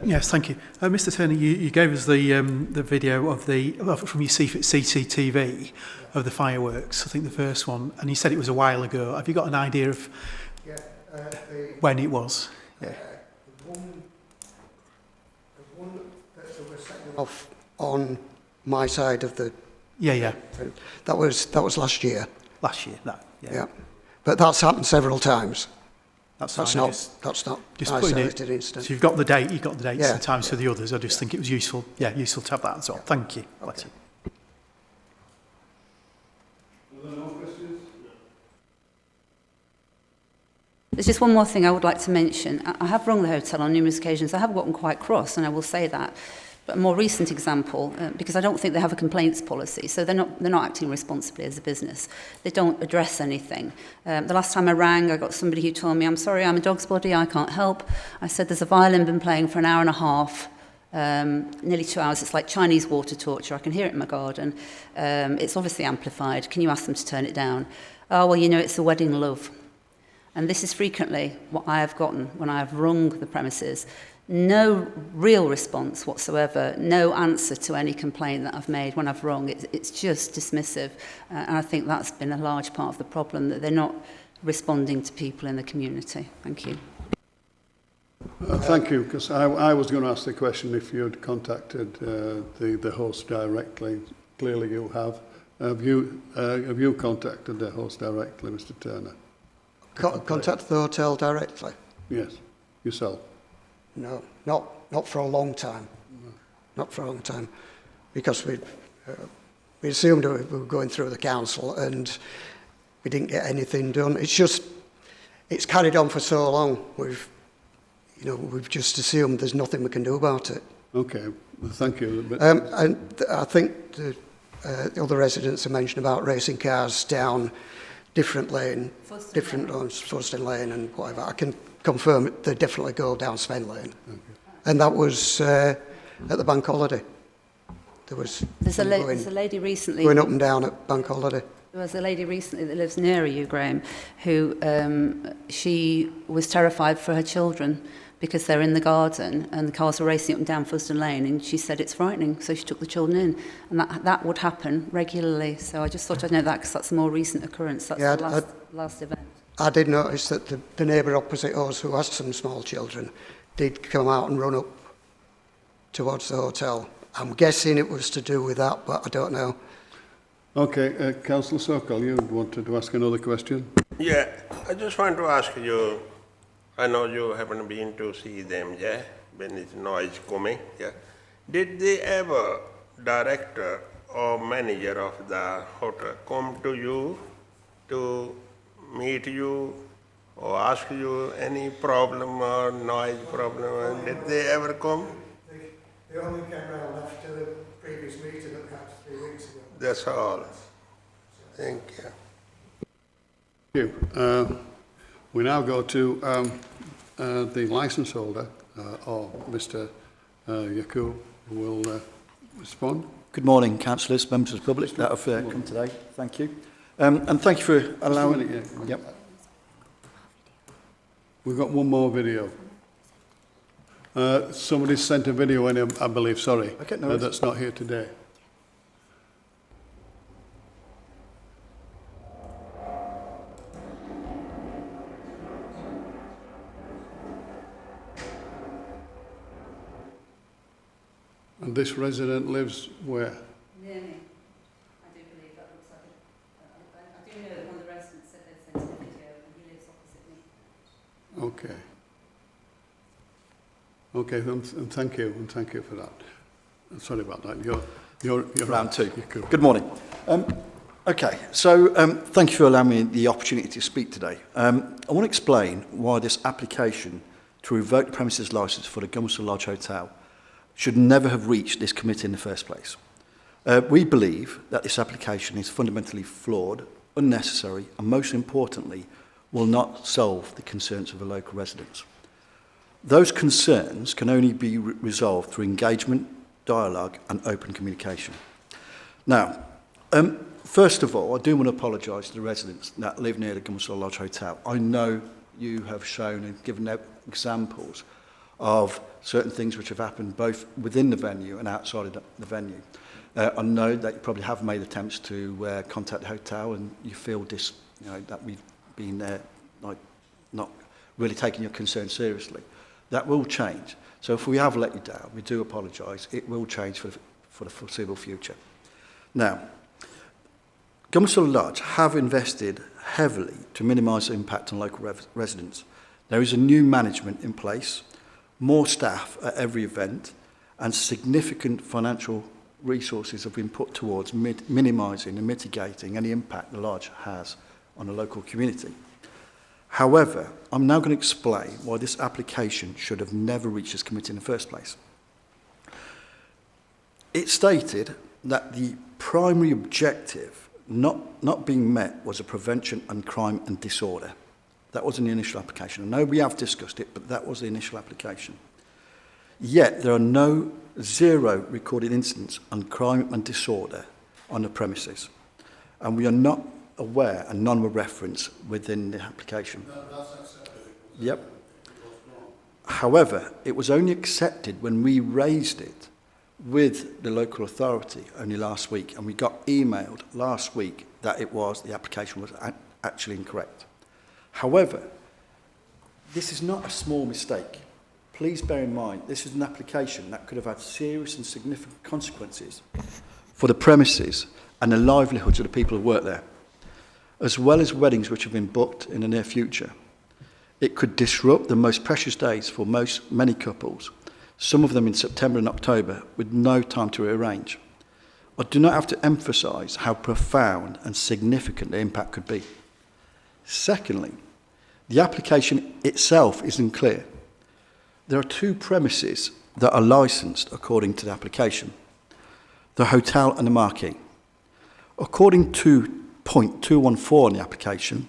Yes, thank you. Mr Turner, you gave us the video of from your CCTV of the fireworks, I think the first one, and you said it was a while ago. Have you got an idea of when it was? Yeah.
The one that was setting off on my side of the...
Yeah.
That was last year.
Last year, no.
Yeah. But that's happened several times. That's not
just
isolated incident.
So you've got the dates
Yeah.
and times for the others. I just think it was useful to have that as well. Thank you.
Okay.
Are there no questions?
There's just one more thing I would like to mention. I have rung the hotel on numerous occasions. I have gotten quite cross, and I will say that. But a more recent example, because I don't think they have a complaints policy, so they're not acting responsibly as a business. They don't address anything. The last time I rang, I got somebody who told me, "I'm sorry, I'm a dog's body, I can't help." I said, "There's a violin been playing for an hour and a half, nearly 2 hours. It's like Chinese water torture. I can hear it in my garden. It's obviously amplified. Can you ask them to turn it down?" "Oh, well, it's a wedding love." And this is frequently what I have gotten when I have rung the premises. No real response whatsoever, no answer to any complaint that I've made when I've rung. It's just dismissive. And I think that's been a large part of the problem, that they're not responding to people in the community. Thank you.
Thank you, because I was going to ask the question if you'd contacted the host directly. Clearly you have. Have you contacted the host directly, Mr Turner?
Contact the hotel directly?
Yes, yourself.
No, not for a long time. No. Not for a long time, because we assumed we were going through the council and we didn't get anything done. It's carried on for so long. We've just assumed there's nothing we can do about it.
Okay, well, thank you. But
and I think the other residents have mentioned about racing cars down different lane, Fuston Lane and whatever. I can confirm they definitely go down Sven Lane. Okay. And that was at the bank holiday. There's a
lady recently
going up and down at bank holiday.
There was a lady recently that lives near you, Graham, who she was terrified for her children because they're in the garden and the cars were racing up and down Fuston Lane, and she said it's frightening, so she took the children in, and that would happen regularly. So I just thought I'd know that, because that's a more recent occurrence. That's the last event.
I did notice that the neighbour opposite us, who has some small children, did come out and run up towards the hotel. I'm guessing it was to do with that, but I don't know.
Okay, Councillor Sokol, you wanted to ask another question?
Yeah, I just want to ask you, I know you haven't been to see them, yeah, when it's noise coming, yeah. Did they ever, director or manager of the hotel, come to you to meet you or ask you any problem or noise problem? Did they ever come?
They only came round after the previous meeting that we had 3 weeks ago.
That's all. Thank you.
Thank you. We now go to the licence holder, or Mr Yakub, who will respond.
Good morning, councillors, members of the public that have come today. Thank you. And thank you for allowing... Yep.
We've got one more video. Somebody sent a video in, I believe, sorry,
okay, no
that's not here today. And this resident lives where?
Near me. I do believe that looks like
Okay. Okay, and thank you for that. Sorry about that. You're
Round two.
You're cool.
Good morning. Okay, so thank you for allowing me the opportunity to speak today. I want to explain why this application to revoke the premises licence for the Gummersall Lodge Hotel should never have reached this committee in the first place. We believe that this application is fundamentally flawed, unnecessary, and most importantly, will not solve the concerns of the local residents. Those concerns can only be resolved through engagement, dialogue, and open communication. Now, first of all, I do want to apologise to the residents that live near the Gummersall Lodge Hotel. I know you have shown and given examples of certain things which have happened both within the venue and outside of the venue. I know that you probably have made attempts to contact the hotel, and you feel that we've been not really taking your concern seriously. That will change. So if we have let you down, we do apologise. It will change for the foreseeable future. Now, Gummersall Lodge have invested heavily to minimise the impact on local residents. There is a new management in place, more staff at every event, and significant financial resources have been put towards minimising and mitigating any impact the lodge has on the local community. However, I'm now going to explain why this application should have never reached this committee in the first place. It stated that the primary objective not being met was a prevention and crime and disorder. That was in the initial application. I know we have discussed it, but that was the initial application. Yet there are zero recorded incidents on crime and disorder on the premises. And we are not aware, and none were referenced within the application.
That's accepted.
Yep. However, it was only accepted when we raised it with the local authority only last week, and we got emailed last week that the application was actually incorrect. However, this is not a small mistake. Please bear in mind, this is an application that could have had serious and significant consequences for the premises and the livelihoods of the people who work there, as well as weddings which have been booked in the near future. It could disrupt the most precious days for many couples, some of them in September and October, with no time to rearrange. I do not have to emphasise how profound and significant the impact could be. Secondly, the application itself isn't clear. There are two premises that are licensed according to the application: the hotel and the marquee. According to point 214 in the application,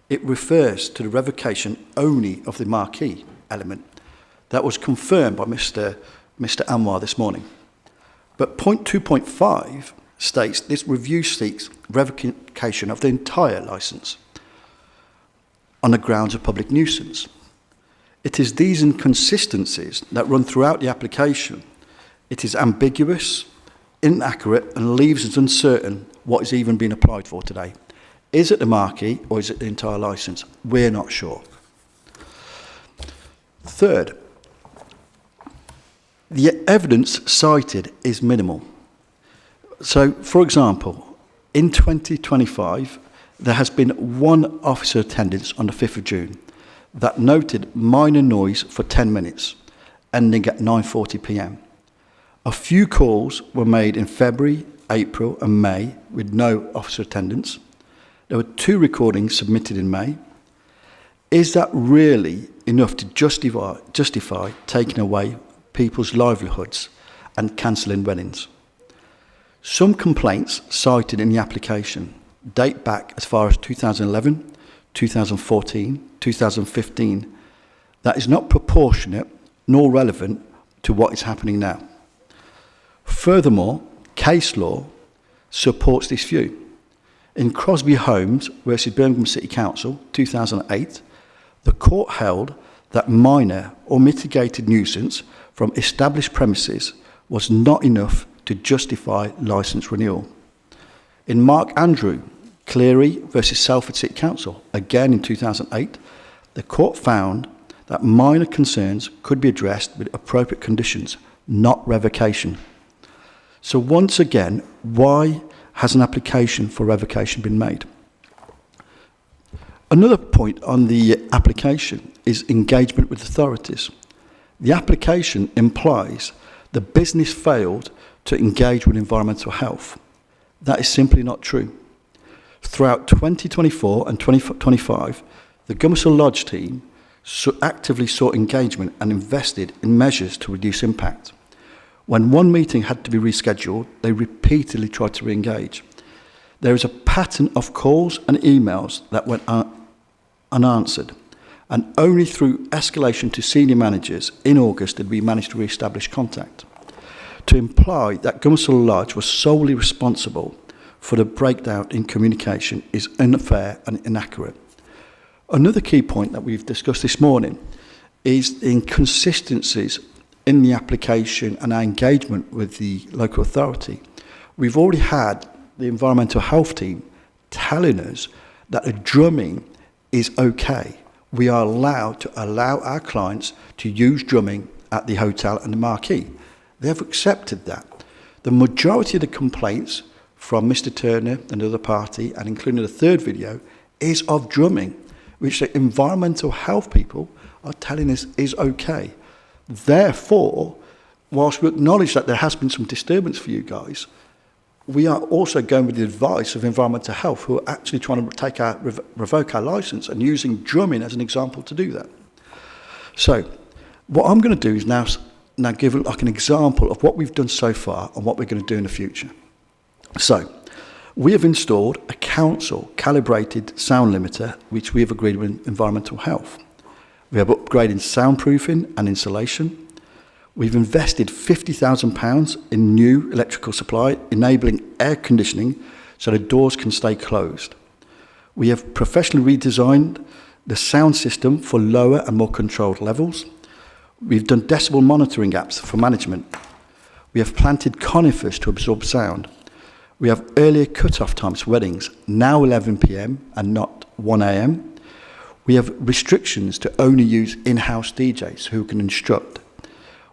it refers to the revocation only of the marquee element. That was confirmed by Mr. Anwar this morning. But point 2.5 states this review seeks revocation of the entire licence on the grounds of public nuisance. It is these inconsistencies that run throughout the application. It is ambiguous, inaccurate, and leaves us uncertain what is even being applied for today. Is it the marquee or is it the entire licence? We're not sure. Third, the evidence cited is minimal. So, for example, in 2025, there has been one officer attendance on the 5th of June that noted minor noise for 10 minutes, ending at 9:40 p.m. A few calls were made in February, April and May with no officer attendance. There were 2 recordings submitted in May. Is that really enough to justify taking away people's livelihoods and cancelling weddings? Some complaints cited in the application date back as far as 2011, 2014, 2015. That is not proportionate nor relevant to what is happening now. Furthermore, case law supports this view. In Crosby Homes versus Birmingham City Council, 2008, the court held that minor or mitigated nuisance from established premises was not enough to justify licence renewal. In Mark Andrew, Cleary versus Salford City Council, again in 2008, the court found that minor concerns could be addressed with appropriate conditions, not revocation. So once again, why has an application for revocation been made? Another point on the application is engagement with authorities. The application implies the business failed to engage with environmental health. That is simply not true. Throughout 2024 and 2025, the Gomersall Lodge team actively sought engagement and invested in measures to reduce impact. When one meeting had to be rescheduled, they repeatedly tried to re-engage. There is a pattern of calls and emails that went unanswered, and only through escalation to senior managers in August did we manage to re-establish contact. To imply that Gomersall Lodge was solely responsible for the breakdown in communication is unfair and inaccurate. Another key point that we've discussed this morning is the inconsistencies in the application and our engagement with the local authority. We've already had the environmental health team telling us that the drumming is okay. We are allowed to allow our clients to use drumming at the hotel and the marquee. They have accepted that. The majority of the complaints from Mr. Turner and the other party, and including the third video, is of drumming, which the environmental health people are telling us is okay. Therefore, whilst we acknowledge that there has been some disturbance for you guys, we are also going with the advice of environmental health, who are actually trying to revoke our licence and using drumming as an example to do that. So, what I'm going to do is now give like an example of what we've done so far and what we're going to do in the future. So, we have installed a council calibrated sound limiter, which we have agreed with environmental health. We have upgraded soundproofing and insulation. We've invested £50,000 in new electrical supply, enabling air conditioning so the doors can stay closed. We have professionally redesigned the sound system for lower and more controlled levels. We've done decibel monitoring apps for management. We have planted conifers to absorb sound. We have earlier cut-off times for weddings, now 11 p.m. and not 1 a.m. We have restrictions to only use in-house DJs who can instruct.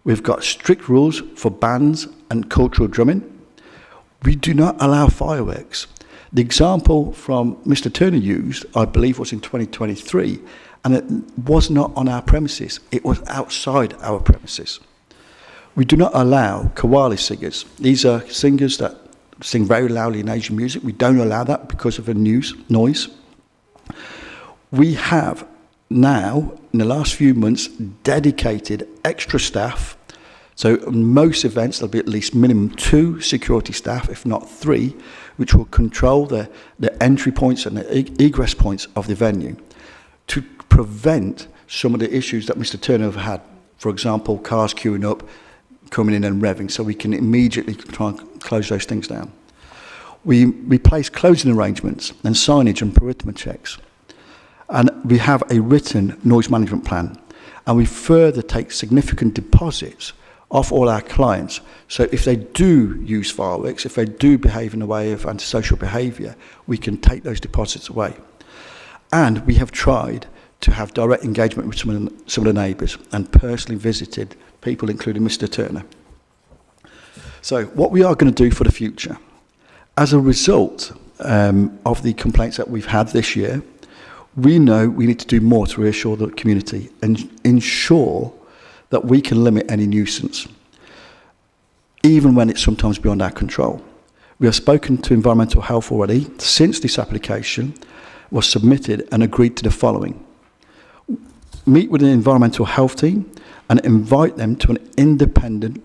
We've got strict rules for bands and cultural drumming. We do not allow fireworks. The example from Mr. Turner used, I believe, was in 2023, and it was not on our premises. It was outside our premises. We do not allow Kawali singers. These are singers that sing very loudly in Asian music. We don't allow that because of the noise. We have now, in the last few months, dedicated extra staff. So on most events, there'll be at least minimum 2 security staff, if not 3, which will control the entry points and the egress points of the venue to prevent some of the issues that Mr. Turner had. For example, cars queuing up, coming in and revving, so we can immediately try and close those things down. We replace closing arrangements and signage and perimeter checks. And we have a written noise management plan. And we further take significant deposits off all our clients. So if they do use fireworks, if they do behave in a way of antisocial behaviour, we can take those deposits away. And we have tried to have direct engagement with some of the neighbours and personally visited people, including Mr. Turner. So what we are going to do for the future, as a result of the complaints that we've had this year, we know we need to do more to reassure the community and ensure that we can limit any nuisance, even when it's sometimes beyond our control. We have spoken to environmental health already since this application was submitted and agreed to the following. Meet with the environmental health team and invite them to an independent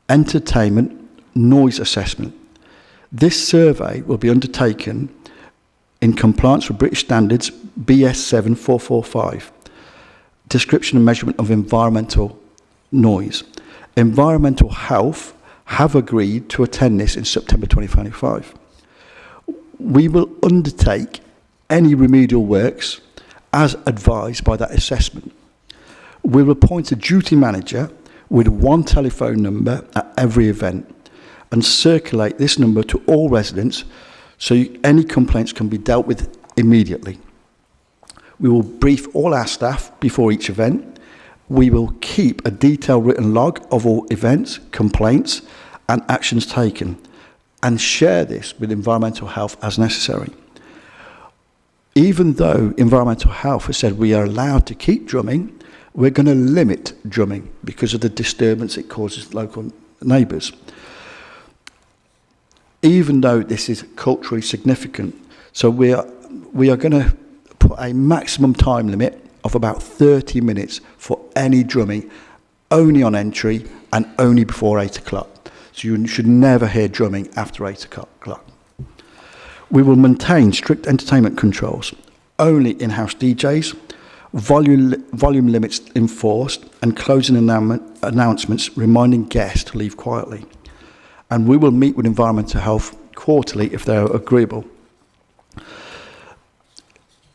entertainment noise assessment. This survey will be undertaken in compliance with British Standards BS 7445, Description and Measurement of Environmental Noise. Environmental Health have agreed to attend this in September 2025. We will undertake any remedial works as advised by that assessment. We will appoint a duty manager with 1 telephone number at every event and circulate this number to all residents so any complaints can be dealt with immediately. We will brief all our staff before each event. We will keep a detailed written log of all events, complaints and actions taken and share this with environmental health as necessary. even though Environmental Health has said we are allowed to keep drumming, we're going to limit drumming because of the disturbance it causes local neighbours. Even though this is culturally significant, so we are going to put a maximum time limit of about 30 minutes for any drumming, only on entry and only before 8 o'clock. So you should never hear drumming after 8 o'clock. We will maintain strict entertainment controls, only in-house DJs, volume limits enforced, and closing announcements reminding guests to leave quietly. And we will meet with Environmental Health quarterly if they are agreeable.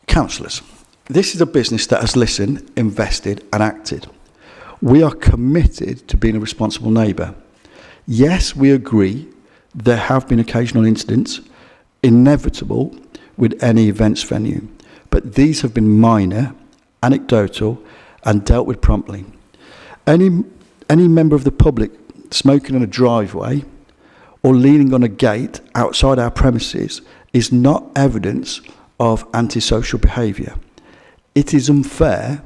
Councillors, this is a business that has listened, invested and acted. We are committed to being a responsible neighbour. Yes, we agree there have been occasional incidents, inevitable with any events venue, but these have been minor, anecdotal and dealt with promptly. Any member of the public smoking on a driveway or leaning on a gate outside our premises is not evidence of antisocial behaviour. It is unfair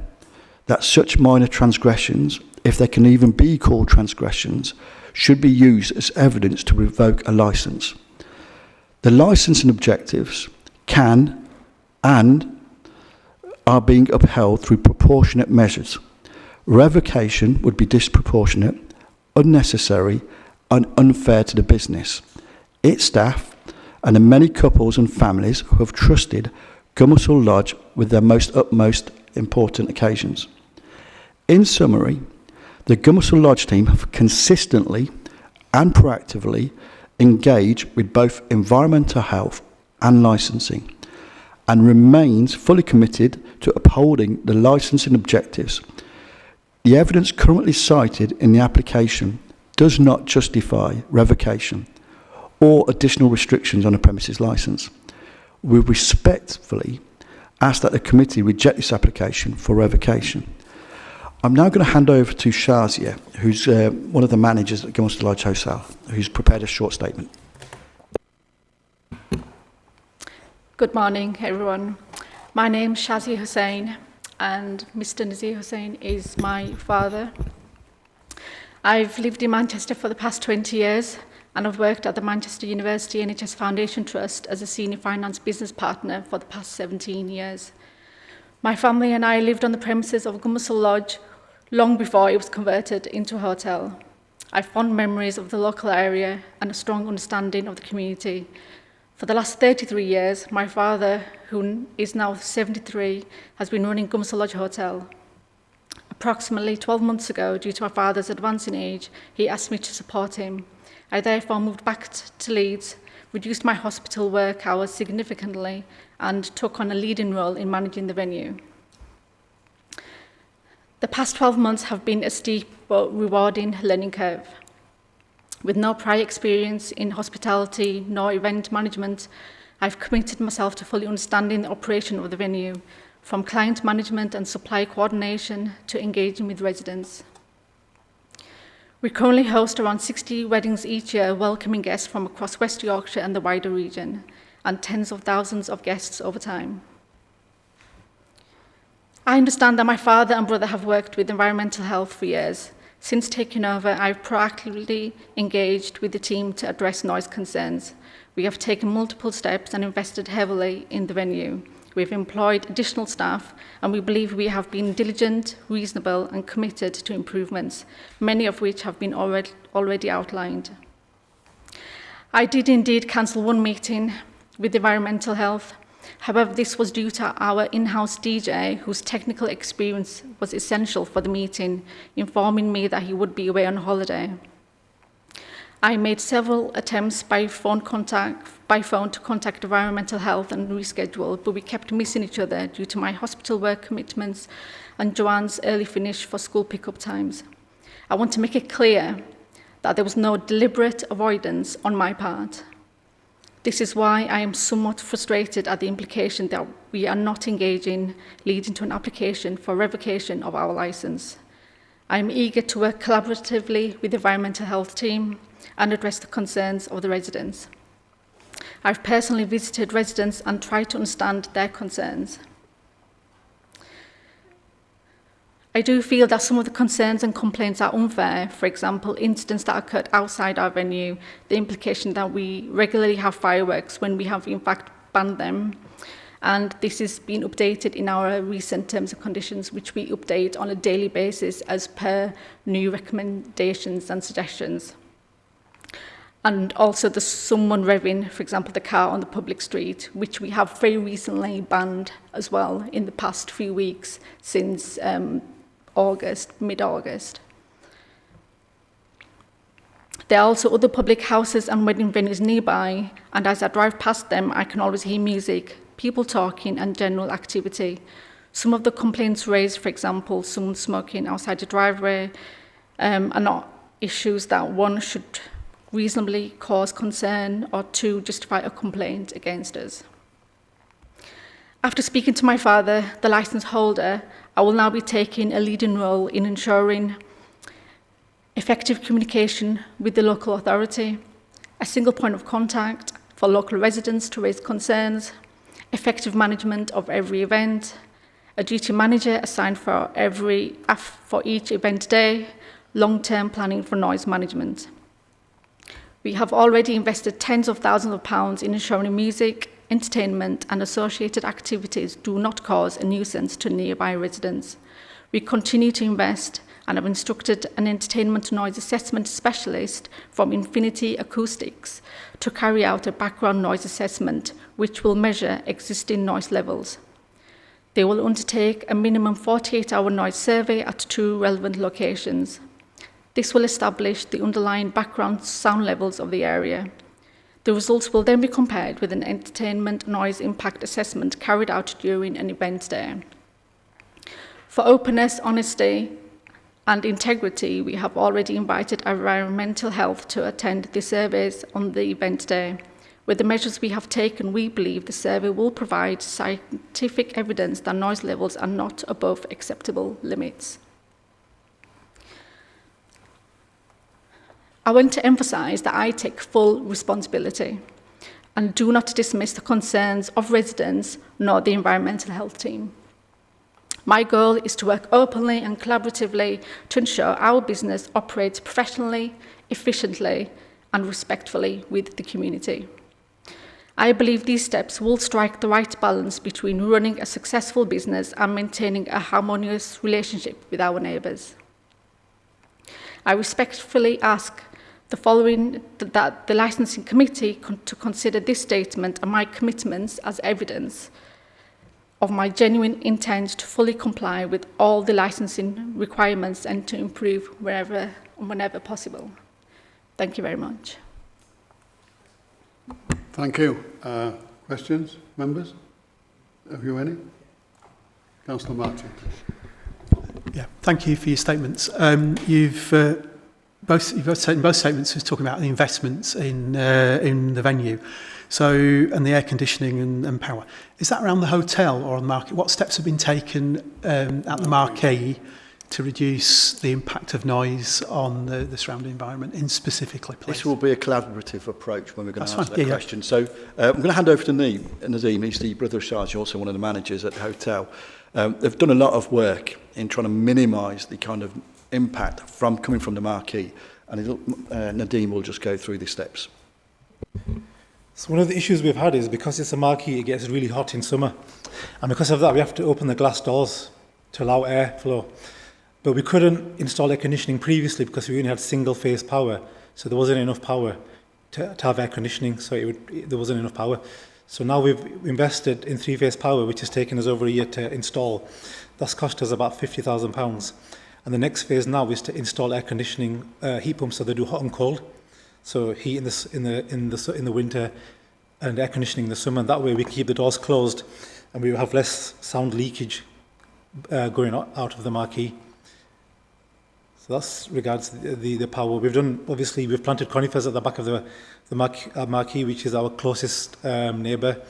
that such minor transgressions, if they can even be called transgressions, should be used as evidence to revoke a licence. The licensing objectives can and are being upheld through proportionate measures. Revocation would be disproportionate, unnecessary and unfair to the business, its staff and the many couples and families who have trusted Gummersall Lodge with their utmost important occasions. In summary, the Gummersall Lodge team have consistently and proactively engaged with both environmental health and licensing and remains fully committed to upholding the licensing objectives. The evidence currently cited in the application does not justify revocation or additional restrictions on a premises licence. We respectfully ask that the committee reject this application for revocation. I'm now going to hand over to Shazia, who's one of the managers at Gummersall Lodge Hotel, who's prepared a short statement.
Good morning, everyone. My name is Shazia Hussain, and Mr. Nazir Hussain is my father. I've lived in Manchester for the past 20 years, and I've worked at the Manchester University NHS Foundation Trust as a senior finance business partner for the past 17 years. My family and I lived on the premises of Gummersall Lodge long before it was converted into a hotel. I have fond memories of the local area and a strong understanding of the community. For the last 33 years, my father, who is now 73, has been running Gummersall Lodge Hotel. Approximately 12 months ago, due to my father's advancing age, he asked me to support him. I therefore moved back to Leeds, reduced my hospital work hours significantly, and took on a leading role in managing the venue. The past 12 months have been a steep but rewarding learning curve. With no prior experience in hospitality nor event management, I've committed myself to fully understanding the operation of the venue, from client management and supply coordination to engaging with residents. We currently host around 60 weddings each year, welcoming guests from across West Yorkshire and the wider region, and tens of thousands of guests over time. I understand that my father and brother have worked with environmental health for years. Since taking over, I've proactively engaged with the team to address noise concerns. We have taken multiple steps and invested heavily in the venue. We've employed additional staff, and we believe we have been diligent, reasonable, and committed to improvements, many of which have been already outlined. I did indeed cancel one meeting with environmental health. However, this was due to our in-house DJ, whose technical experience was essential for the meeting, informing me that he would be away on holiday. I made several attempts by phone to contact environmental health and reschedule, but we kept missing each other due to my hospital work commitments and Joanne's early finish for school pickup times. I want to make it clear that there was no deliberate avoidance on my part. This is why I am somewhat frustrated at the implication that we are not engaging, leading to an application for revocation of our licence. I am eager to work collaboratively with the environmental health team and address the concerns of the residents. I've personally visited residents and tried to understand their concerns. I do feel that some of the concerns and complaints are unfair. For example, incidents that occurred outside our venue, the implication that we regularly have fireworks when we have in fact banned them. And this is being updated in our recent terms and conditions, which we update on a daily basis as per new recommendations and suggestions. And also the someone revving, for example, the car on the public street, which we have very recently banned as well in the past few weeks since mid-August. There are also other public houses and wedding venues nearby, and as I drive past them, I can always hear music, people talking, and general activity. Some of the complaints raised, for example, someone smoking outside the driveway, are not issues that one should reasonably cause concern or to justify a complaint against us. After speaking to my father, the licence holder, I will now be taking a leading role in ensuring effective communication with the local authority, a single point of contact for local residents to raise concerns, effective management of every event, a duty manager assigned for each event day, long-term planning for noise management. We have already invested tens of thousands of pounds in ensuring music, entertainment and associated activities do not cause a nuisance to nearby residents. We continue to invest and have instructed an entertainment noise assessment specialist from Infinity Acoustics to carry out a background noise assessment which will measure existing noise levels. They will undertake a minimum 48-hour noise survey at 2 relevant locations. This will establish the underlying background sound levels of the area. The results will then be compared with an entertainment noise impact assessment carried out during an event day. For openness, honesty, and integrity, we have already invited environmental health to attend the surveys on the event day. With the measures we have taken, we believe the survey will provide scientific evidence that noise levels are not above acceptable limits. I want to emphasise that I take full responsibility and do not dismiss the concerns of residents nor the environmental health team. My goal is to work openly and collaboratively to ensure our business operates professionally, efficiently and respectfully with the community. I believe these steps will strike the right balance between running a successful business and maintaining a harmonious relationship with our neighbours. I respectfully ask that the licensing committee to consider this statement and my commitments as evidence of my genuine intent to fully comply with all the licensing requirements and to improve wherever and whenever possible. Thank you very much.
Thank you. Questions, members? Have you any? Councillor Martin.
Yeah, thank you for your statements. You've both statements was talking about the investments in the venue, and the air conditioning and power. Is that around the hotel or on the market? What steps have been taken at the marquee to reduce the impact of noise on the surrounding environment, in specifically, please?
This will be a collaborative approach when we're going to answer
fine.
that question. So I'm going to hand over to Nadeem. He's the brother of Sharjah, also one of the managers at the hotel. They've done a lot of work in trying to minimise the kind of impact coming from the marquee, and Nadeem will just go through the steps.
So one of the issues we've had is because it's a marquee, it gets really hot in summer, and because of that we have to open the glass doors to allow airflow. But we couldn't install air conditioning previously because we only had single phase power, so there wasn't enough power to have air conditioning, so there wasn't enough power. So now we've invested in 3-phase power, which has taken us over a year to install. That's cost us about £50,000. And the next phase now is to install air conditioning heat pumps, so they do hot and cold. So heat in the winter and air conditioning in the summer. And that way we keep the doors closed and we have less sound leakage going out of the marquee. So that's regards the power. We've planted conifers at the back of the marquee, which is our closest neighbour.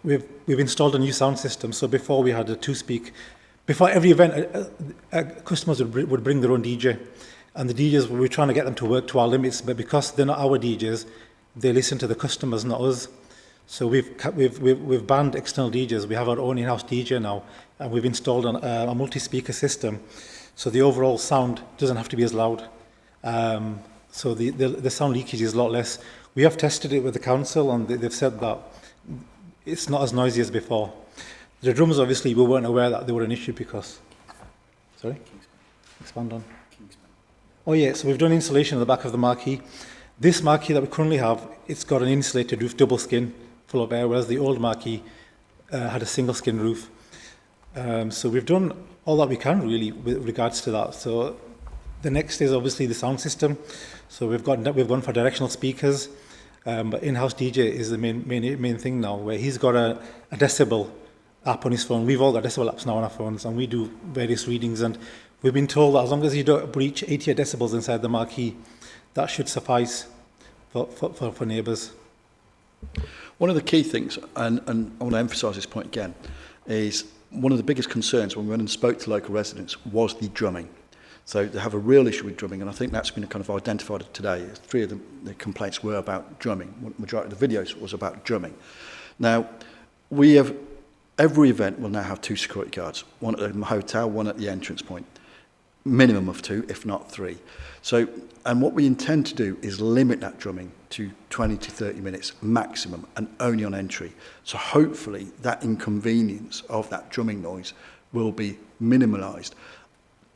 We've installed a new sound system. So before we had a two-speak. Before every event, customers would bring their own DJ, and the DJs, we were trying to get them to work to our limits, but because they're not our DJs, they listen to the customers, not us. So we've banned external DJs. We have our own in-house DJ now, and we've installed a multi-speaker system, so the overall sound doesn't have to be as loud. So the sound leakage is a lot less. We have tested it with the council, and they've said that it's not as noisy as before. The drums, obviously, we weren't aware that they were an issue because... Sorry? Expand on. Oh yeah, so we've done insulation at the back of the marquee. This marquee that we currently have, it's got an insulated roof, double skin, full of air, whereas the old marquee had a single skin roof. So we've done all that we can really with regards to that. So the next is obviously the sound system. So we've gone for directional speakers, but in-house DJ is the main thing now, where he's got a decibel app on his phone. We've all got decibel apps now on our phones, and we do various readings, and we've been told that as long as you don't breach 88 decibels inside the marquee, that should suffice for neighbours.
One of the key things, and I want to emphasise this point again, is one of the biggest concerns when we went and spoke to local residents was the drumming. So they have a real issue with drumming, and I think that's been kind of identified today. 3 of the complaints were about drumming. The majority of the videos was about drumming. Now, every event will now have 2 security guards, one at the hotel, one at the entrance point. Minimum of 2, if not 3. So, and what we intend to do is limit that drumming to 20 to 30 minutes maximum, and only on entry. So hopefully that inconvenience of that drumming noise will be minimalised.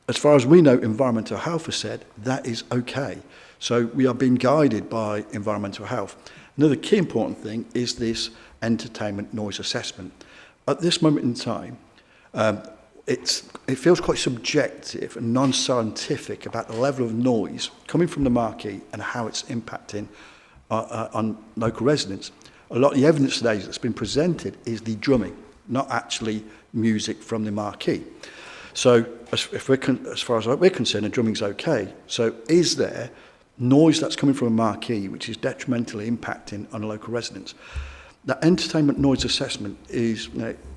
As far as we know, Environmental Health has said that is okay. So we are being guided by Environmental Health. Another key important thing is this entertainment noise assessment. At this moment in time, it feels quite subjective and non-scientific about the level of noise coming from the marquee and how it's impacting on local residents. A lot of the evidence today that's been presented is the drumming, not actually music from the marquee. So as far as we're concerned, the drumming's okay. So is there noise that's coming from a marquee which is detrimentally impacting on local residents? That entertainment noise assessment is,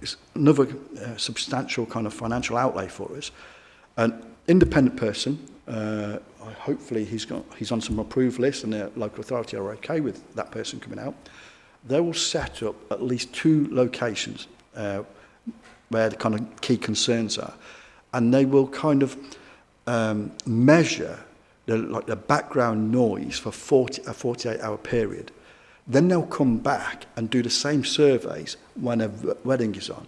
is another substantial kind of financial outlay for us. An independent person, hopefully he's on some approved list and the local authority are okay with that person coming out. They will set up at least 2 locations where the kind of key concerns are, and they will kind of measure the background noise for a 48-hour period. Then they'll come back and do the same surveys when a wedding is on.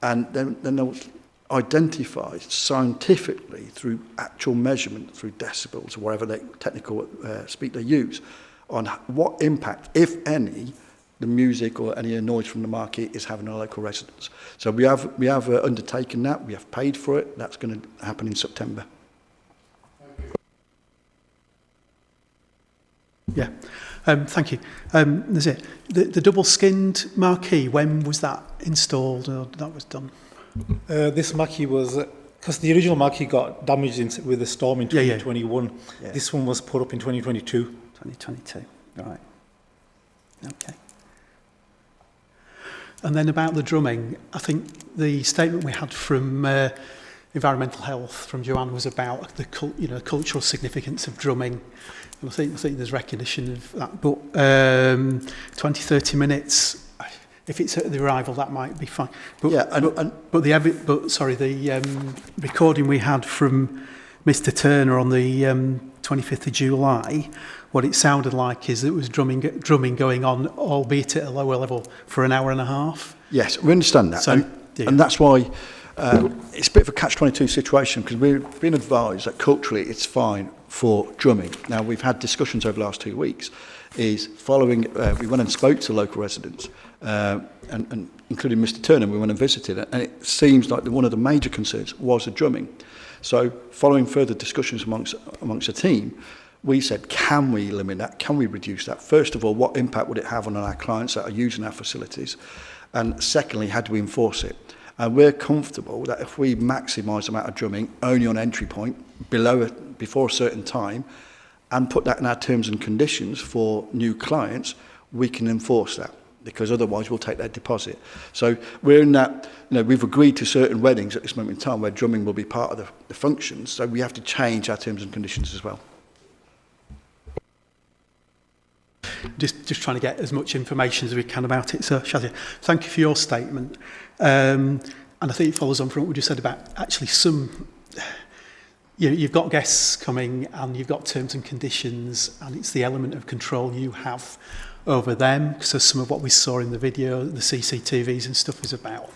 And then they'll identify scientifically through actual measurement, through decibels or whatever technical speak they use, on what impact, if any, the music or any noise from the marquee is having on local residents. So we have undertaken that, we have paid for it, that's going to happen in September.
Yeah, thank you. That's it. The double-skinned marquee, when was that installed or that was done?
This marquee was, because the original marquee got damaged with the storm in 2021. Yeah. This one was put up in 2022.
2022, right. Okay.
And then about the drumming, I think the statement we had from Environmental Health, from Joanne, was about the cultural significance of drumming. And I think there's recognition of that. But 20, 30 minutes, if it's at the arrival, that might be fine. But, yeah, but the recording we had from Mr. Turner on the 25th of July, what it sounded like is it was drumming going on, albeit at a lower level, for an hour and a half.
Yes, we understand that. So, and that's why it's a bit of a catch-22 situation, because we've been advised that culturally it's fine for drumming. Now, we've had discussions over the last 2 weeks, is following, we went and spoke to local residents, and including Mr. Turner, we went and visited it, and it seems like one of the major concerns was the drumming. So following further discussions amongst the team, we said, can we limit that? Can we reduce that? First of all, what impact would it have on our clients that are using our facilities? And secondly, how do we enforce it? And we're comfortable that if we maximise the amount of drumming only on entry point, before a certain time, and put that in our terms and conditions for new clients, we can enforce that, because otherwise we'll take their deposit. So we're in that, we've agreed to certain weddings at this moment in time where drumming will be part of the functions, so we have to change our terms and conditions as well.
just trying to get as much information as we can about it. So, Shazia, thank you for your statement. And I think it follows on from what we just said about actually you've got guests coming and you've got terms and conditions, and it's the element of control you have over them. So some of what we saw in the video, the CCTVs and stuff, is about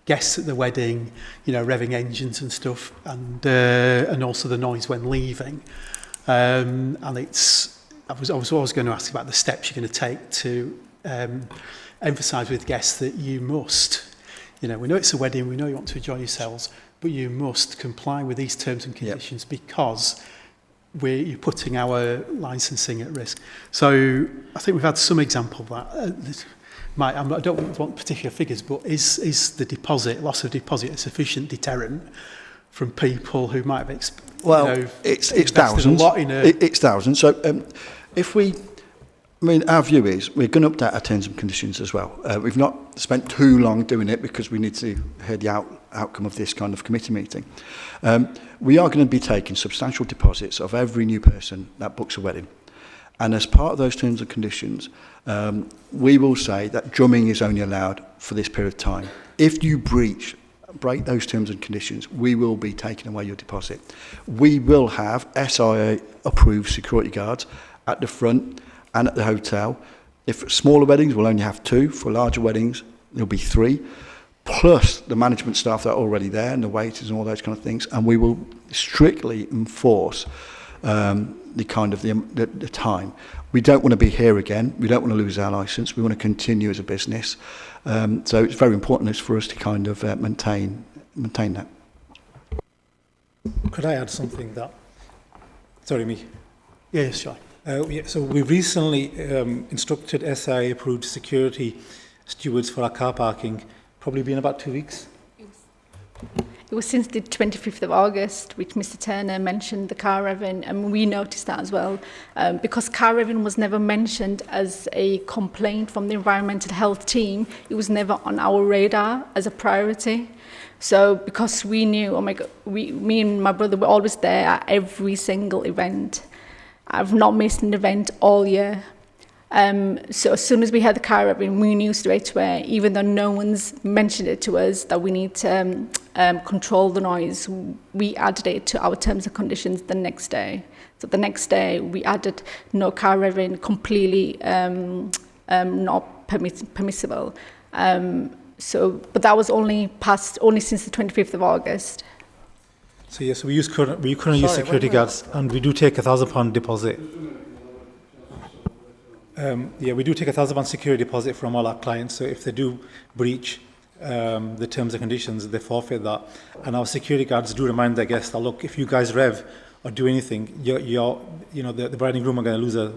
guests at the wedding, revving engines and stuff, and also the noise when leaving. And I was always going to ask about the steps you're going to take to emphasise with guests that you must, we know it's a wedding, we know you want to enjoy yourselves, but you must comply with these terms and conditions because you're putting our licensing at risk. So I think we've had some example of that. I don't want particular figures, but is the loss of deposit, a sufficient deterrent from people who might have
it's thousands. It's thousands. So our view is we're going to update our terms and conditions as well. We've not spent too long doing it because we need to hear the outcome of this kind of committee meeting. We are going to be taking substantial deposits of every new person that books a wedding. And as part of those terms and conditions, we will say that drumming is only allowed for this period of time. If you break those terms and conditions, we will be taking away your deposit. We will have SIA-approved security guards at the front and at the hotel. If smaller weddings, we'll only have 2. For larger weddings, there'll be 3. Plus the management staff that are already there and the waiters and all those kind of things. And we will strictly enforce the time. We don't want to be here again. We don't want to lose our licence. We want to continue as a business. So it's very important for us to kind of maintain that.
Could I add something that... Sorry, me.
Yes, sure.
So we recently instructed SIA-approved security stewards for our car parking, probably been about 2 weeks.
It was since the 25th of August, which Mr. Turner mentioned the car revving, and we noticed that as well. Because car revving was never mentioned as a complaint from the environmental health team, it was never on our radar as a priority. So because we knew, oh my God, me and my brother were always there at every single event. I've not missed an event all year. So as soon as we had the car revving, we knew straight away, even though no one's mentioned it to us, that we need to control the noise. We added it to our terms and conditions the next day. So the next day, we added no car revving, completely not permissible. But that was only since the 25th of August.
So yes, we currently use security guards, and we do take £1,000 deposit. We do take £1,000 security deposit from all our clients. So if they do breach the terms and conditions, they forfeit that. And our security guards do remind their guests that, look, if you guys rev or do anything, the bride and groom are going to lose the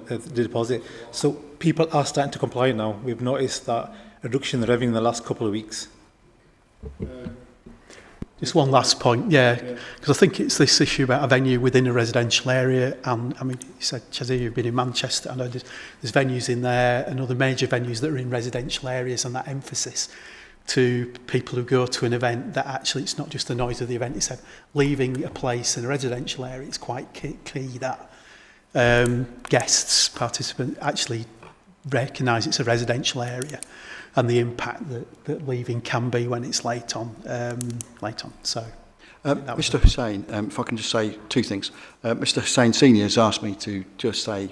deposit. So people are starting to comply now. We've noticed that reduction in the revving in the last couple of weeks.
Just one last point, because I think it's this issue about a venue within a residential area, and I mean, you said, Chazia, you've been in Manchester, I know there's venues in there and other major venues that are in residential areas, and that emphasis to people who go to an event that actually it's not just the noise of the event, it's leaving a place in a residential area. It's quite key that guests, participants actually recognise it's a residential area and the impact that leaving can be when it's late on. So,
Mr. Hussain, if I can just say 2 things. Mr. Hussain Senior has asked me to just say,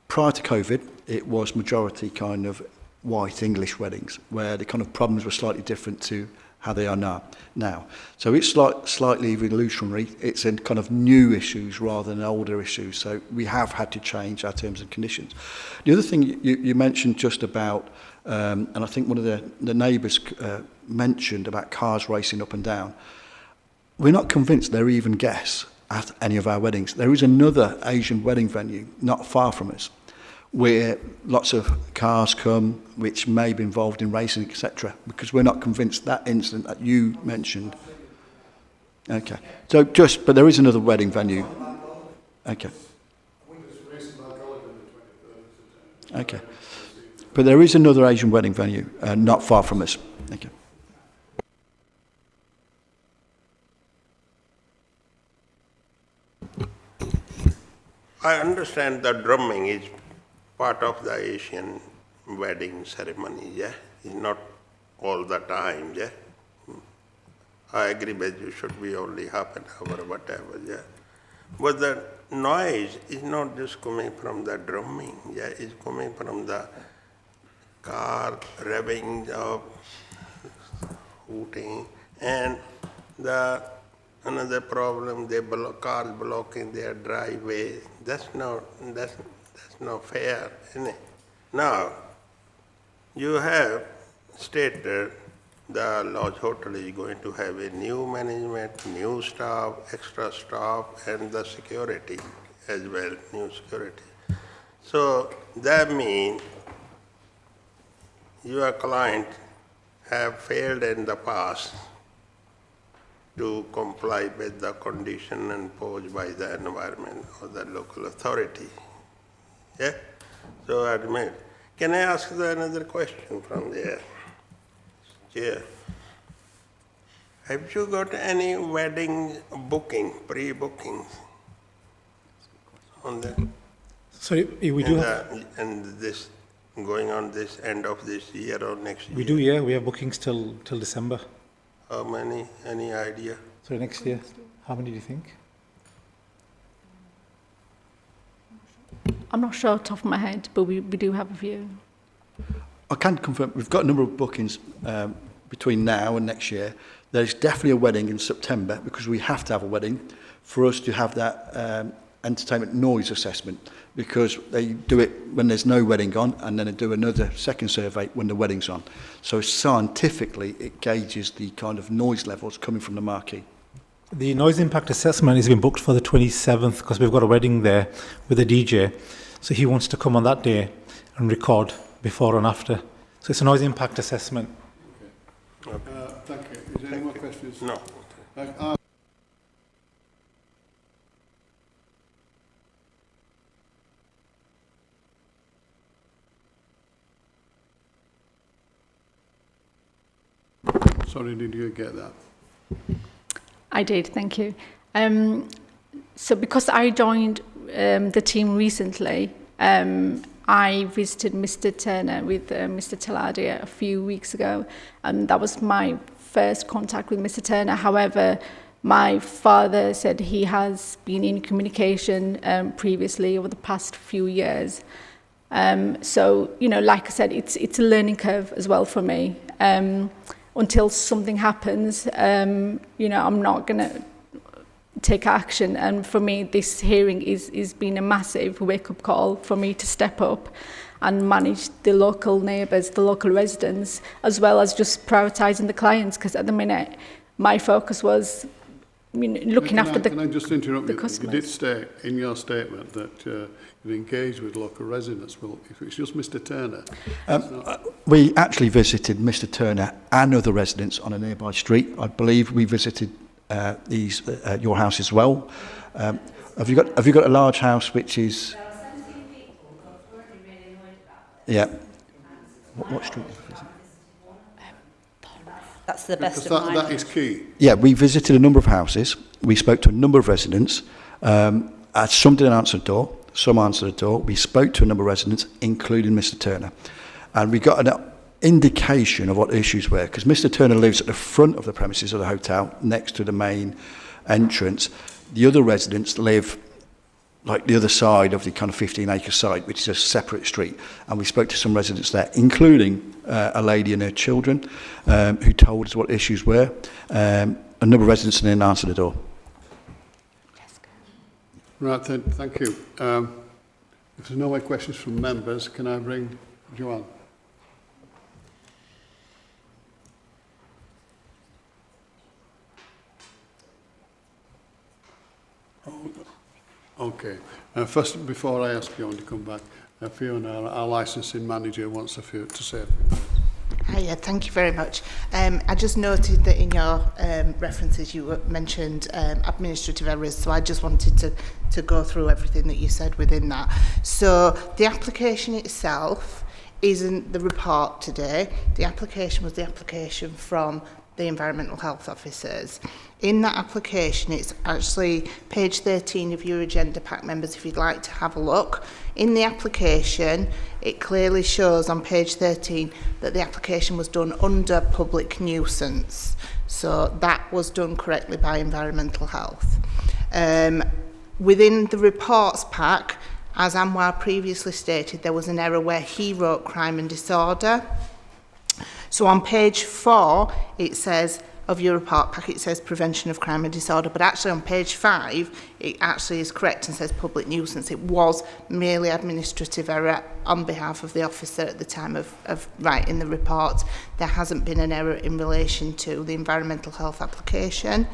prior to COVID, it was majority kind of white English weddings, where the kind of problems were slightly different to how they are now. So it's slightly evolutionary. It's in kind of new issues rather than older issues. So we have had to change our terms and conditions. The other thing you mentioned just about, and I think one of the neighbours mentioned about cars racing up and down. We're not convinced they're even guests at any of our weddings. There is another Asian wedding venue not far from us, where lots of cars come, which may be involved in racing, etc., because we're not convinced that incident that you mentioned. Okay. So but there is another wedding venue. Okay. Okay. But there is another Asian wedding venue not far from us. Okay.
I understand that drumming is part of the Asian wedding ceremony, yeah? It's not all the time, yeah? I agree with you, should be only half an hour or whatever, yeah? But the noise is not just coming from the drumming, yeah? It's coming from the car revving up, hooting, and another problem, cars blocking their driveway. That's not fair, isn't it? Now, you have stated the lodge hotel is going to have a new management, new staff, extra staff, and the security as well, new security. So that means your client have failed in the past to comply with the condition imposed by the environment or the local authority. Yeah? So I admit. Can I ask another question from there? Chair. Have you got any wedding booking, pre-bookings on that?
Sorry, we do have...
And this, going on this end of this year or next year?
We do, yeah. We have bookings till December.
How many? Any idea?
Sorry, next year. How many do you think?
I'm not sure off the top of my head, but we do have a few.
I can confirm we've got a number of bookings between now and next year. There's definitely a wedding in September because we have to have a wedding for us to have that entertainment noise assessment, because they do it when there's no wedding on and then they do another second survey when the wedding's on. So scientifically it gauges the kind of noise levels coming from the marquee.
The noise impact assessment has been booked for the 27th because we've got a wedding there with a DJ. So he wants to come on that day and record before and after. So it's a noise impact assessment.
Okay. Thank you. Is there any more questions?
No.
Sorry, did you get that?
I did, thank you. So because I joined the team recently, I visited Mr. Turner with Mr. Taladia a few weeks ago, and that was my first contact with Mr. Turner. However, my father said he has been in communication previously over the past few years. So, you know, like I said, it's a learning curve as well for me. Until something happens, you know, I'm not going to take action. And for me, this hearing is been a massive wake-up call for me to step up and manage the local neighbours, the local residents, as well as just prioritising the clients. Because at the minute, my focus was looking after the customers.
Can I just interrupt you? You did state in your statement that you've engaged with local residents. Well, if it's just Mr. Turner...
We actually visited Mr. Turner and other residents on a nearby street. I believe we visited your house as well. Have you got a large house which is... There are 17 people who are really annoyed about it. Yeah. What street is it?
That's the best of mine.
That is key.
Yeah, we visited a number of houses. We spoke to a number of residents. Some didn't answer the door. Some answered the door. We spoke to a number of residents, including Mr. Turner. And we got an indication of what the issues were, because Mr. Turner lives at the front of the premises of the hotel, next to the main entrance. The other residents live like the other side of the kind of 15-acre site, which is a separate street. And we spoke to some residents there, including a lady and her children, who told us what the issues were. A number of residents didn't answer the door.
Right, then, thank you. If there's no more questions from members, can I bring Joanne? Okay. First, before I ask Fiona to come back, Fiona, our licensing manager, wants to say a few words.
Hiya, thank you very much. I just noted that in your references you mentioned administrative errors, so I just wanted to go through everything that you said within that. So the application itself isn't the report today. The application was the application from the environmental health officers. In that application, it's actually page 13 of your agenda pack, members, if you'd like to have a look. In the application, it clearly shows on page 13 that the application was done under public nuisance. So that was done correctly by environmental health. Within the reports pack, as Anwar previously stated, there was an error where he wrote crime and disorder. So on page 4, it says, of your report pack, it says prevention of crime and disorder, but actually on page 5, it actually is correct and says public nuisance. It was merely administrative error on behalf of the officer at the time of writing the report. There hasn't been an error in relation to the environmental health application.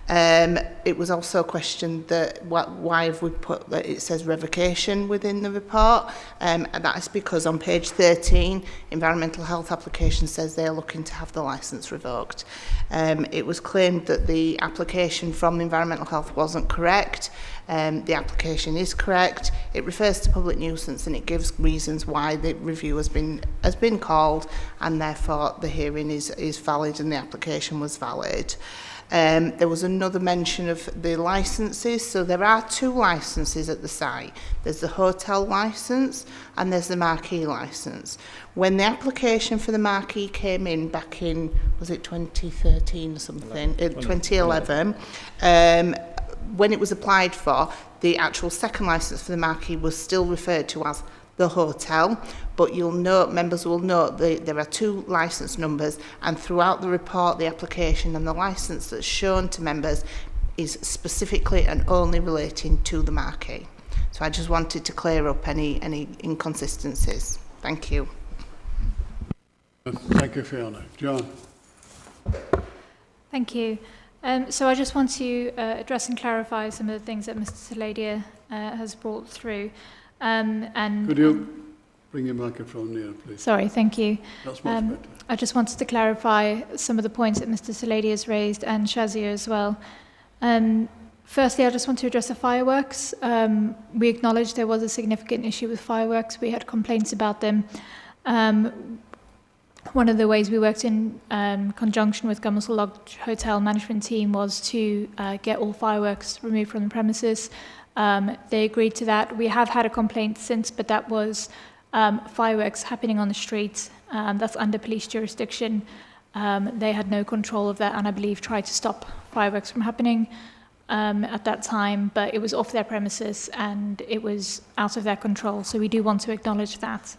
It was also questioned that why have we put that it says revocation within the report, and that is because on page 13 environmental health application says they are looking to have the licence revoked. It was claimed that the application from environmental health wasn't correct. The application is correct. It refers to public nuisance and it gives reasons why the review has been called, and therefore the hearing is valid and the application was valid. There was another mention of the licences. So there are 2 licences at the site. There's the hotel licence and there's the marquee licence. When the application for the marquee came in back in, was it 2013 or something? 2011. When it was applied for, the actual second licence for the marquee was still referred to as the hotel, but you'll note, members will note there are 2 licence numbers, and throughout the report, the application and the licence that's shown to members is specifically and only relating to the marquee. So I just wanted to clear up any inconsistencies. Thank you.
Thank you, Fiona. John.
Thank you. So I just want to address and clarify some of the things that Mr. Saladia has brought through.
Could you bring your microphone near, please?
Sorry, thank you.
That's much better.
I just wanted to clarify some of the points that Mr. Saladia has raised, and Shazia as well. Firstly, I just want to address the fireworks. We acknowledge there was a significant issue with fireworks. We had complaints about them. One of the ways we worked in conjunction with Gummelsall Lodge Hotel management team was to get all fireworks removed from the premises. They agreed to that. We have had a complaint since, but that was fireworks happening on the street. That's under police jurisdiction. They had no control of that, and I believe tried to stop fireworks from happening at that time, but it was off their premises and it was out of their control. So we do want to acknowledge that.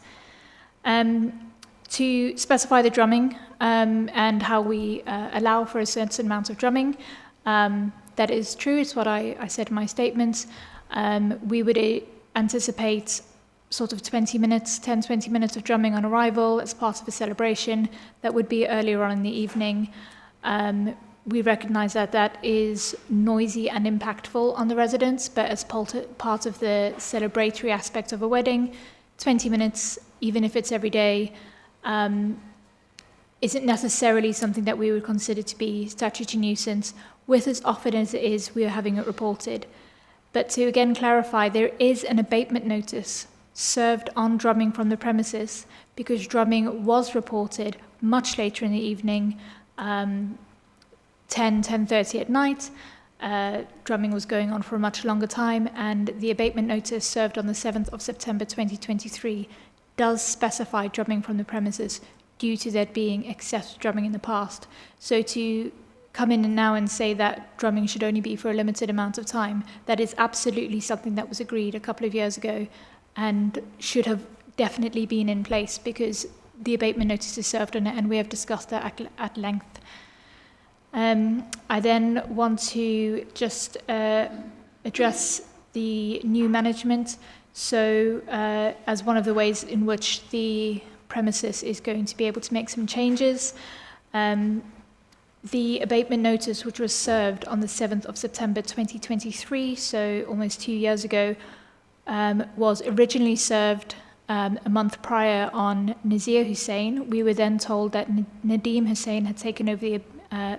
To specify the drumming and how we allow for a certain amount of drumming, that is true. It's what I said in my statement. We would anticipate sort of 10-20 minutes of drumming on arrival as part of a celebration. That would be earlier on in the evening. We recognise that that is noisy and impactful on the residents, but as part of the celebratory aspect of a wedding, 20 minutes, even if it's every day, isn't necessarily something that we would consider to be statutory nuisance, with as often as it is we are having it reported. But to again clarify, there is an abatement notice served on drumming from the premises, because drumming was reported much later in the evening, 10:30 at night. Drumming was going on for a much longer time, and the abatement notice served on the 7th of September 2023 does specify drumming from the premises due to there being excessive drumming in the past. So to come in now and say that drumming should only be for a limited amount of time, that is absolutely something that was agreed a couple of years ago and should have definitely been in place, because the abatement notice is served on it and we have discussed that at length. I then want to just address the new management. So as one of the ways in which the premises is going to be able to make some changes, the abatement notice, which was served on the 7th of September 2023, so almost 2 years ago, was originally served a month prior on Nazir Hussain. We were then told that Nadeem Hussain had taken over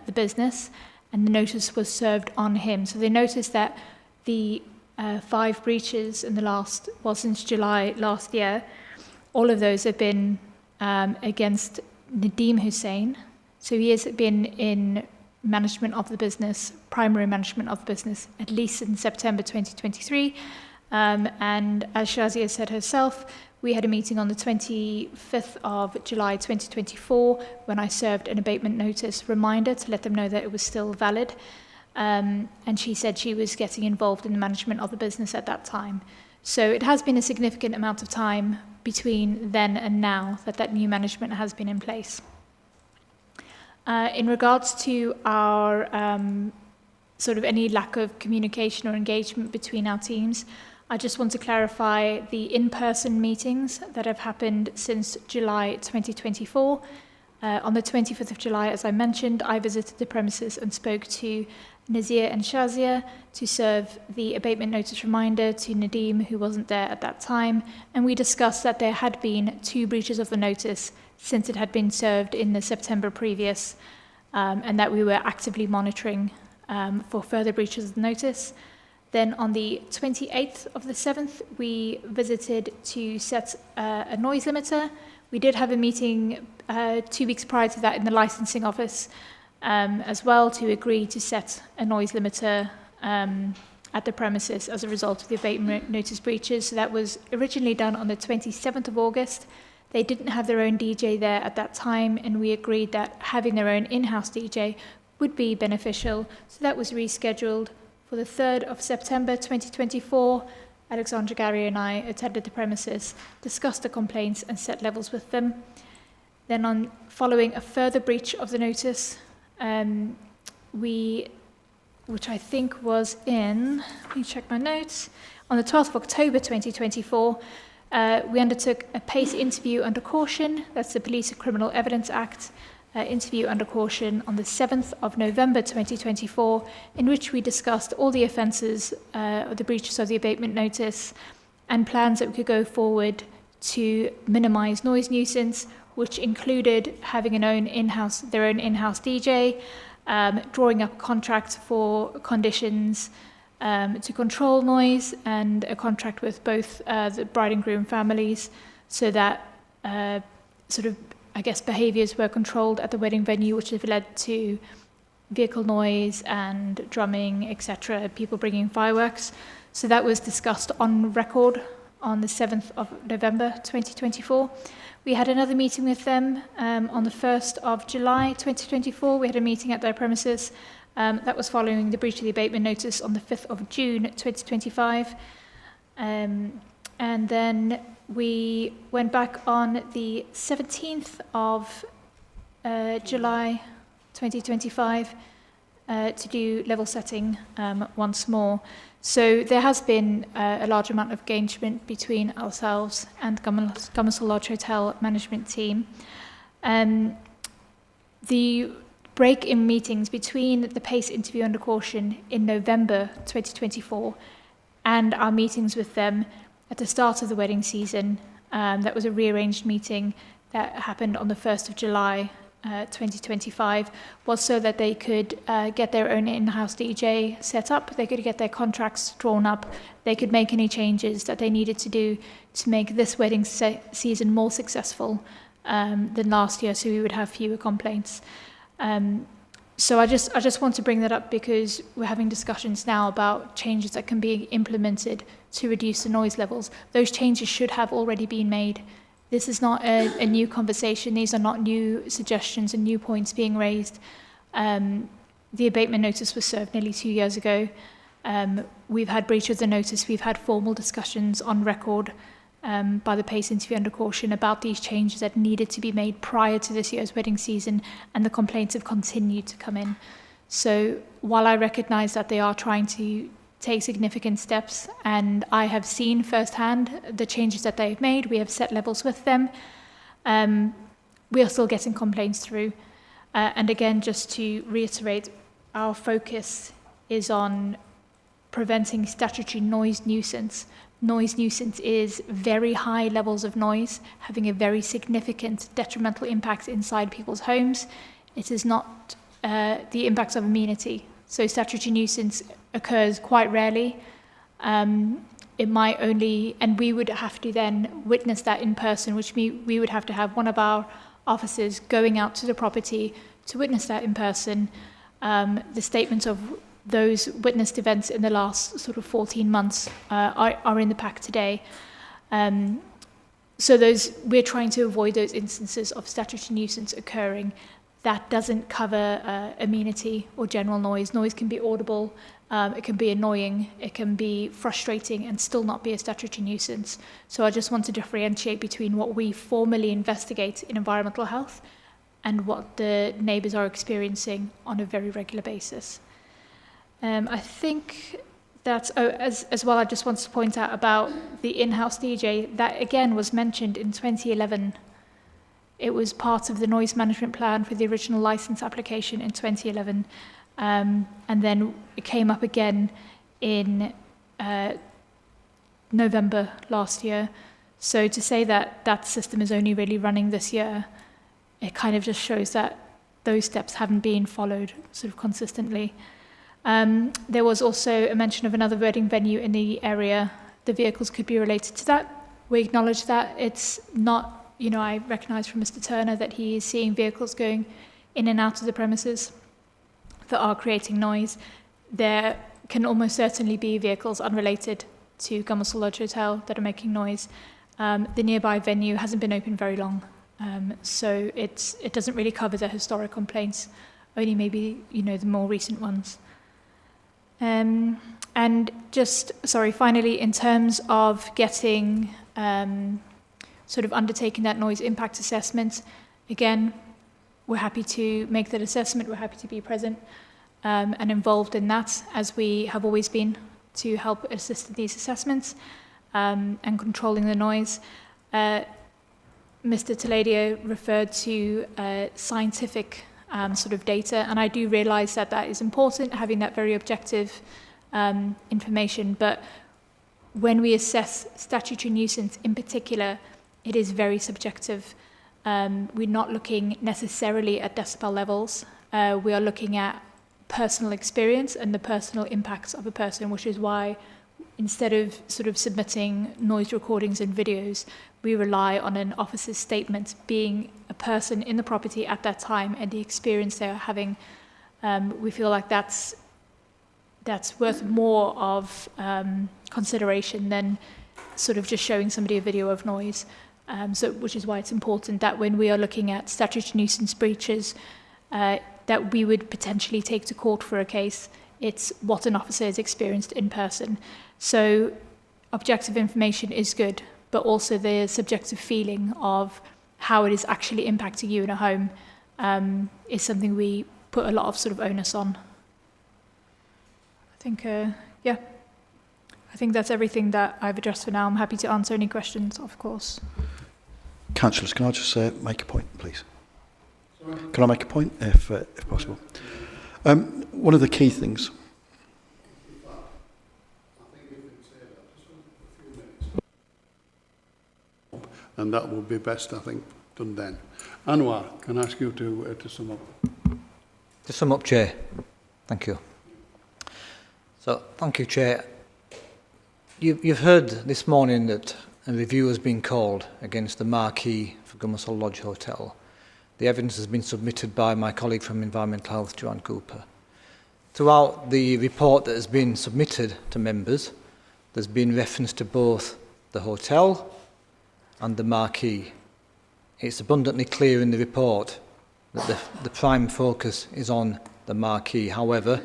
the business, and the notice was served on him. So they noticed that the 5 breaches in the since July last year, all of those have been against Nadeem Hussain, So he has been in management of the business, primary management of the business, at least since September 2023. And as Shazia said herself, we had a meeting on the 25th of July 2024 when I served an abatement notice reminder to let them know that it was still valid. And she said she was getting involved in the management of the business at that time. So it has been a significant amount of time between then and now that new management has been in place. In regards to our sort of any lack of communication or engagement between our teams, I just want to clarify the in-person meetings that have happened since July 2024. On the 25th of July, as I mentioned, I visited the premises and spoke to Nazir and Shazia to serve the abatement notice reminder to Nadeem, who wasn't there at that time, and we discussed that there had been 2 breaches of the notice since it had been served in the September previous, and that we were actively monitoring for further breaches of the notice. Then on the 28th of the 7th, we visited to set a noise limiter. We did have a meeting 2 weeks prior to that in the licensing office as well to agree to set a noise limiter at the premises as a result of the abatement notice breaches. So that was originally done on the 27th of August. They didn't have their own DJ there at that time, and we agreed that having their own in-house DJ would be beneficial. So that was rescheduled for the 3rd of September 2024. Alexandra Gary and I attended the premises, discussed the complaints and set levels with them. Then following a further breach of the notice, which I think was let me check my notes, on the 12th of October 2024, we undertook a PACE interview under caution, that's the Police and Criminal Evidence Act, interview under caution on the 7th of November 2024, in which we discussed all the offences of the breaches of the abatement notice and plans that we could go forward to minimise noise nuisance, which included having their own in-house DJ, drawing up contracts for conditions to control noise, and a contract with both the bride and groom families, so that behaviours were controlled at the wedding venue, which have led to vehicle noise and drumming, etc., people bringing fireworks. So that was discussed on record on the 7th of November 2024. We had another meeting with them on the 1st of July 2024. We had a meeting at their premises. That was following the breach of the abatement notice on the 5th of June 2025. And then we went back on the 17th of July 2025 to do level setting once more. So there has been a large amount of engagement between ourselves and Gomersall Lodge Hotel management team. The break in meetings between the PACE interview under caution in November 2024 and our meetings with them at the start of the wedding season, that was a rearranged meeting that happened on the 1st of July 2025, was so that they could get their own in-house DJ set up, they could get their contracts drawn up, they could make any changes that they needed to do to make this wedding season more successful than last year, so we would have fewer complaints. So I just want to bring that up because we're having discussions now about changes that can be implemented to reduce the noise levels. Those changes should have already been made. This is not a new conversation. These are not new suggestions and new points being raised. The abatement notice was served nearly 2 years ago. We've had breach of the notice. We've had formal discussions on record by the PACE interview under caution about these changes that needed to be made prior to this year's wedding season, and the complaints have continued to come in. So while I recognise that they are trying to take significant steps, and I have seen firsthand the changes that they've made, we have set levels with them, we are still getting complaints through. And again, just to reiterate, our focus is on preventing statutory noise nuisance. Noise nuisance is very high levels of noise, having a very significant detrimental impact inside people's homes. It is not the impacts of amenity. So statutory nuisance occurs quite rarely. It might only, and we would have to then witness that in person, which we would have to have one of our officers going out to the property to witness that in person. The statements of those witnessed events in the last sort of 14 months are in the pack today. So we're trying to avoid those instances of statutory nuisance occurring. That doesn't cover amenity or general noise. Noise can be audible, it can be annoying, it can be frustrating and still not be a statutory nuisance. So I just want to differentiate between what we formally investigate in environmental health and what the neighbours are experiencing on a very regular basis. I think that's, as well, I just want to point out about the in-house DJ, that again was mentioned in 2011. It was part of the noise management plan for the original licence application in 2011. And then it came up again in November last year. So to say that that system is only really running this year, it kind of just shows that those steps haven't been followed sort of consistently. There was also a mention of another wedding venue in the area. The vehicles could be related to that. We acknowledge that. It's not, you know, I recognise from Mr. Turner that he is seeing vehicles going in and out of the premises that are creating noise. There can almost certainly be vehicles unrelated to Gummersall Lodge Hotel that are making noise. The nearby venue hasn't been open very long, so it doesn't really cover the historic complaints, only maybe, you know, the more recent ones. And just, sorry, finally, in terms of getting, sort of undertaking that noise impact assessment, again, we're happy to make that assessment, we're happy to be present and involved in that, as we have always been, to help assist in these assessments and controlling the noise. Mr. Taladio referred to scientific sort of data, and I do realise that that is important, having that very objective information, but when we assess statutory nuisance in particular, it is very subjective. We're not looking necessarily at decibel levels, we are looking at personal experience and the personal impacts of a person, which is why instead of sort of submitting noise recordings and videos, we rely on an officer's statement being a person in the property at that time and the experience they are having. We feel like that's worth more of consideration than sort of just showing somebody a video of noise. Which is why it's important that when we are looking at statutory nuisance breaches that we would potentially take to court for a case, it's what an officer has experienced in person. So objective information is good, but also the subjective feeling of how it is actually impacting you in a home is something we put a lot of sort of onus on. I think, yeah, I think that's everything that I've addressed for now. I'm happy to answer any questions, of course.
Councillors, can I just make a point, please? Sorry? Can I make a point, if possible? One of the key things.
And that would be best, I think, done then. Anwar, can I ask you to sum up?
To sum up, Chair. Thank you. So, thank you, Chair. You've heard this morning that a review has been called against the marquee for Gummersall Lodge Hotel. The evidence has been submitted by my colleague from Environmental Health, Joanne Cooper. Throughout the report that has been submitted to members, there's been reference to both the hotel and the marquee. It's abundantly clear in the report that the prime focus is on the marquee. However,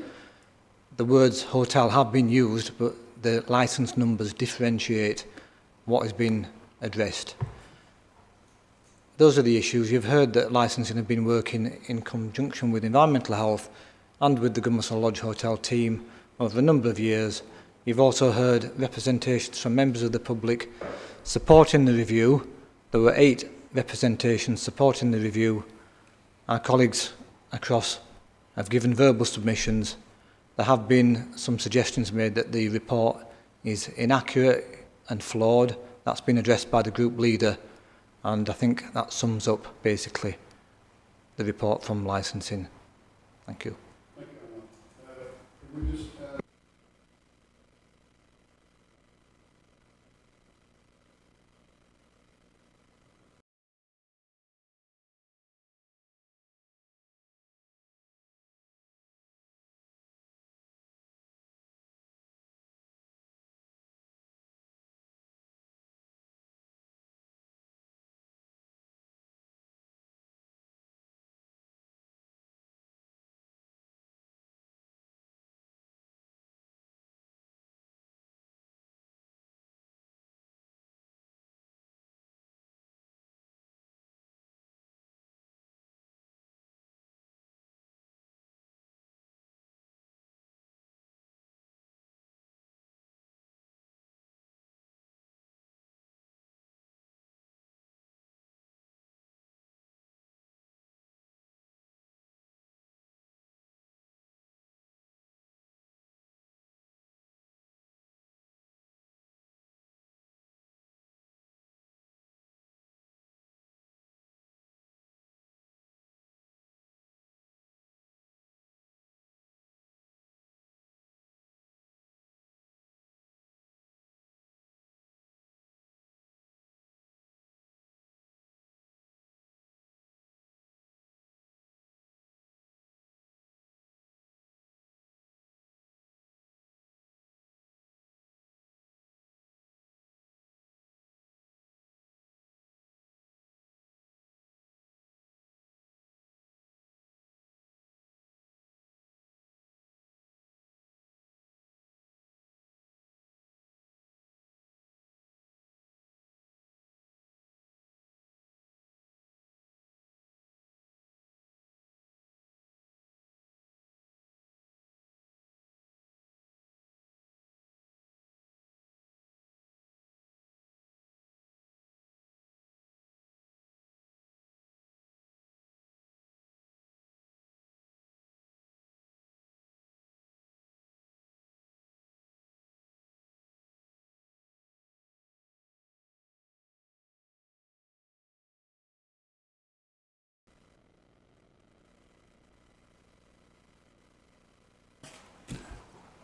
the words hotel have been used, but the licence numbers differentiate what has been addressed. Those are the issues. You've heard that licensing have been working in conjunction with environmental health and with the Gummersall Lodge Hotel team over a number of years. You've also heard representations from members of the public supporting the review. There were 8 representations supporting the review. Our colleagues across have given verbal submissions. There have been some suggestions made that the report is inaccurate and flawed. That's been addressed by the group leader, and I think that sums up basically the report from licensing. Thank you.
Thank you, Anwar. Can we just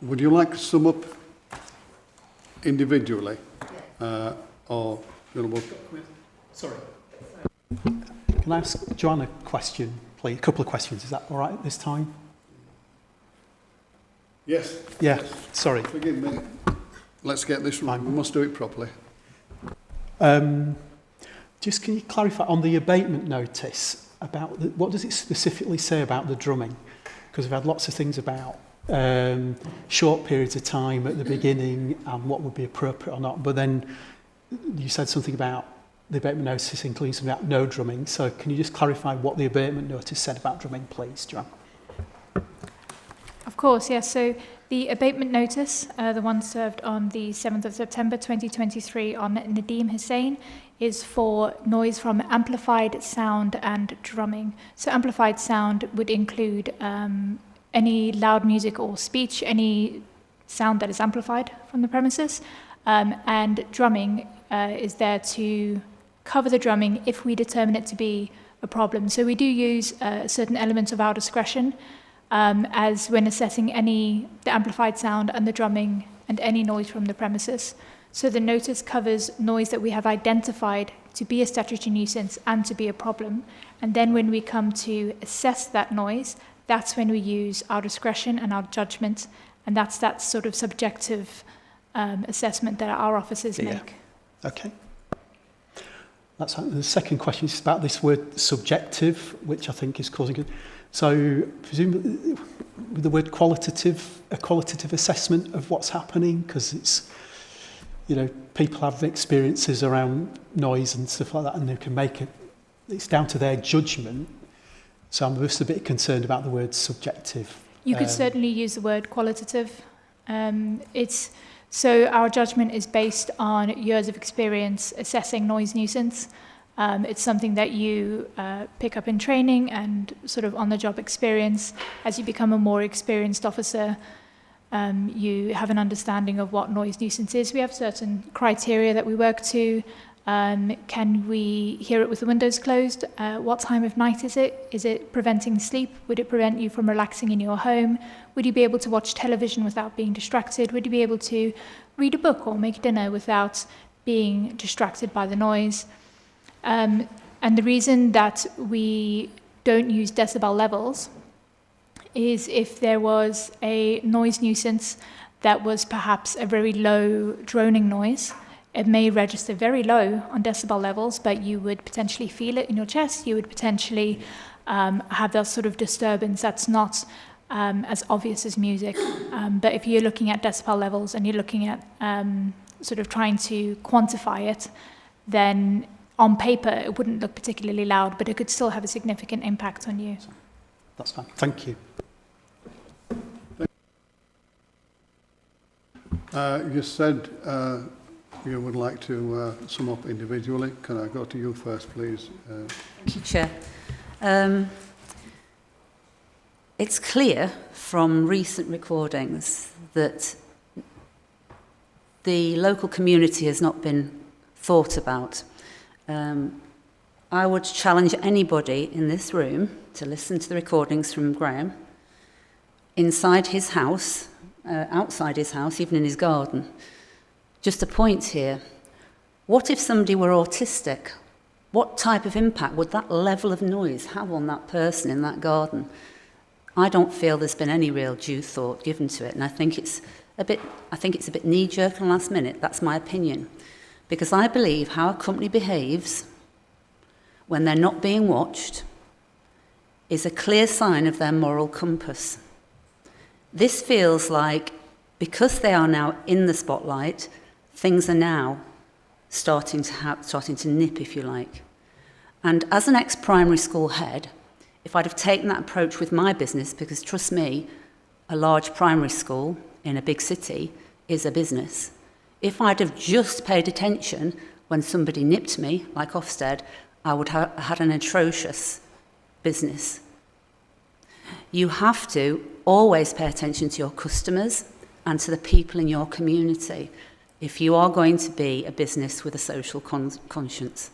Would you like to sum up individually? Or, you know,
Sorry. Can I ask Joanne a question, please? A couple of questions. Is that all right this time?
Yes.
Yeah,
Yes.
sorry.
Forgive me. Let's get this right. We must do it properly.
Just can you clarify on the abatement notice about what does it specifically say about the drumming? Because we've had lots of things about short periods of time at the beginning and what would be appropriate or not. But then you said something about the abatement notice including something about no drumming. So can you just clarify what the abatement notice said about drumming, please, Joanne?
Of course, yes. So the abatement notice, the one served on the 7th of September 2023 on Nadeem Hussain, is for noise from amplified sound and drumming. So amplified sound would include any loud music or speech, any sound that is amplified from the premises, and drumming is there to cover the drumming if we determine it to be a problem. So we do use certain elements of our discretion as when assessing the amplified sound and the drumming and any noise from the premises. So the notice covers noise that we have identified to be a statutory nuisance and to be a problem. And then when we come to assess that noise, that's when we use our discretion and our judgment. And that's that sort of subjective assessment that our officers make.
Okay. That's the second question is about this word subjective, which I think is causing it. So presumably with the word qualitative, a qualitative assessment of what's happening, because it's, you know, people have experiences around noise and stuff like that, and they can make it, it's down to their judgment. So I'm just a bit concerned about the word subjective.
You could certainly use the word qualitative. So our judgment is based on years of experience assessing noise nuisance. It's something that you pick up in training and sort of on-the-job experience. As you become a more experienced officer, you have an understanding of what noise nuisance is. We have certain criteria that we work to. Can we hear it with the windows closed? What time of night is it? Is it preventing sleep? Would it prevent you from relaxing in your home? Would you be able to watch television without being distracted? Would you be able to read a book or make dinner without being distracted by the noise? And the reason that we don't use decibel levels is if there was a noise nuisance that was perhaps a very low droning noise, it may register very low on decibel levels, but you would potentially feel it in your chest. You would potentially have that sort of disturbance that's not as obvious as music. But if you're looking at decibel levels and you're looking at sort of trying to quantify it, then on paper it wouldn't look particularly loud, but it could still have a significant impact on you.
That's fine. Thank you.
You said you would like to sum up individually. Can I go to you first, please?
Thank you, Chair. It's clear from recent recordings that the local community has not been thought about. I would challenge anybody in this room to listen to the recordings from Graham inside his house, outside his house, even in his garden. Just a point here. What if somebody were autistic? What type of impact would that level of noise have on that person in that garden? I don't feel there's been any real due thought given to it, and I think it's a bit knee-jerk and last minute. That's my opinion. Because I believe how a company behaves when they're not being watched is a clear sign of their moral compass. This feels like, because they are now in the spotlight, things are now starting to nip, if you like. And as an ex-primary school head, if I'd have taken that approach with my business, because trust me, a large primary school in a big city is a business. If I'd have just paid attention when somebody nipped me, like Ofsted, I would have had an atrocious business. You have to always pay attention to your customers and to the people in your community if you are going to be a business with a social conscience.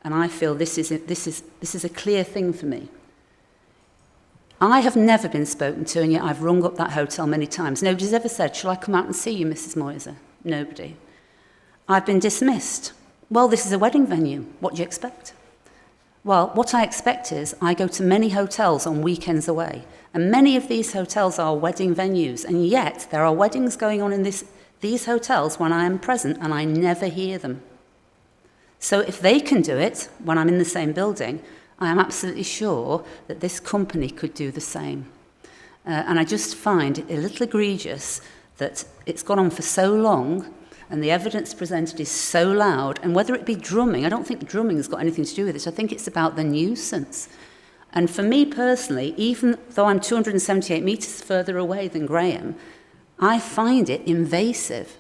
And I feel this is a clear thing for me. I have never been spoken to, and yet I've rung up that hotel many times. Nobody's ever said, shall I come out and see you, Mrs. Moyser? Nobody. I've been dismissed. Well, this is a wedding venue. What do you expect? Well, what I expect is I go to many hotels on weekends away, and many of these hotels are wedding venues, and yet there are weddings going on in these hotels when I am present, and I never hear them. So if they can do it when I'm in the same building, I am absolutely sure that this company could do the same. And I just find it a little egregious that it's gone on for so long and the evidence presented is so loud. And whether it be drumming, I don't think drumming has got anything to do with it. I think it's about the nuisance. And for me personally, even though I'm 278 metres further away than Graham, I find it invasive.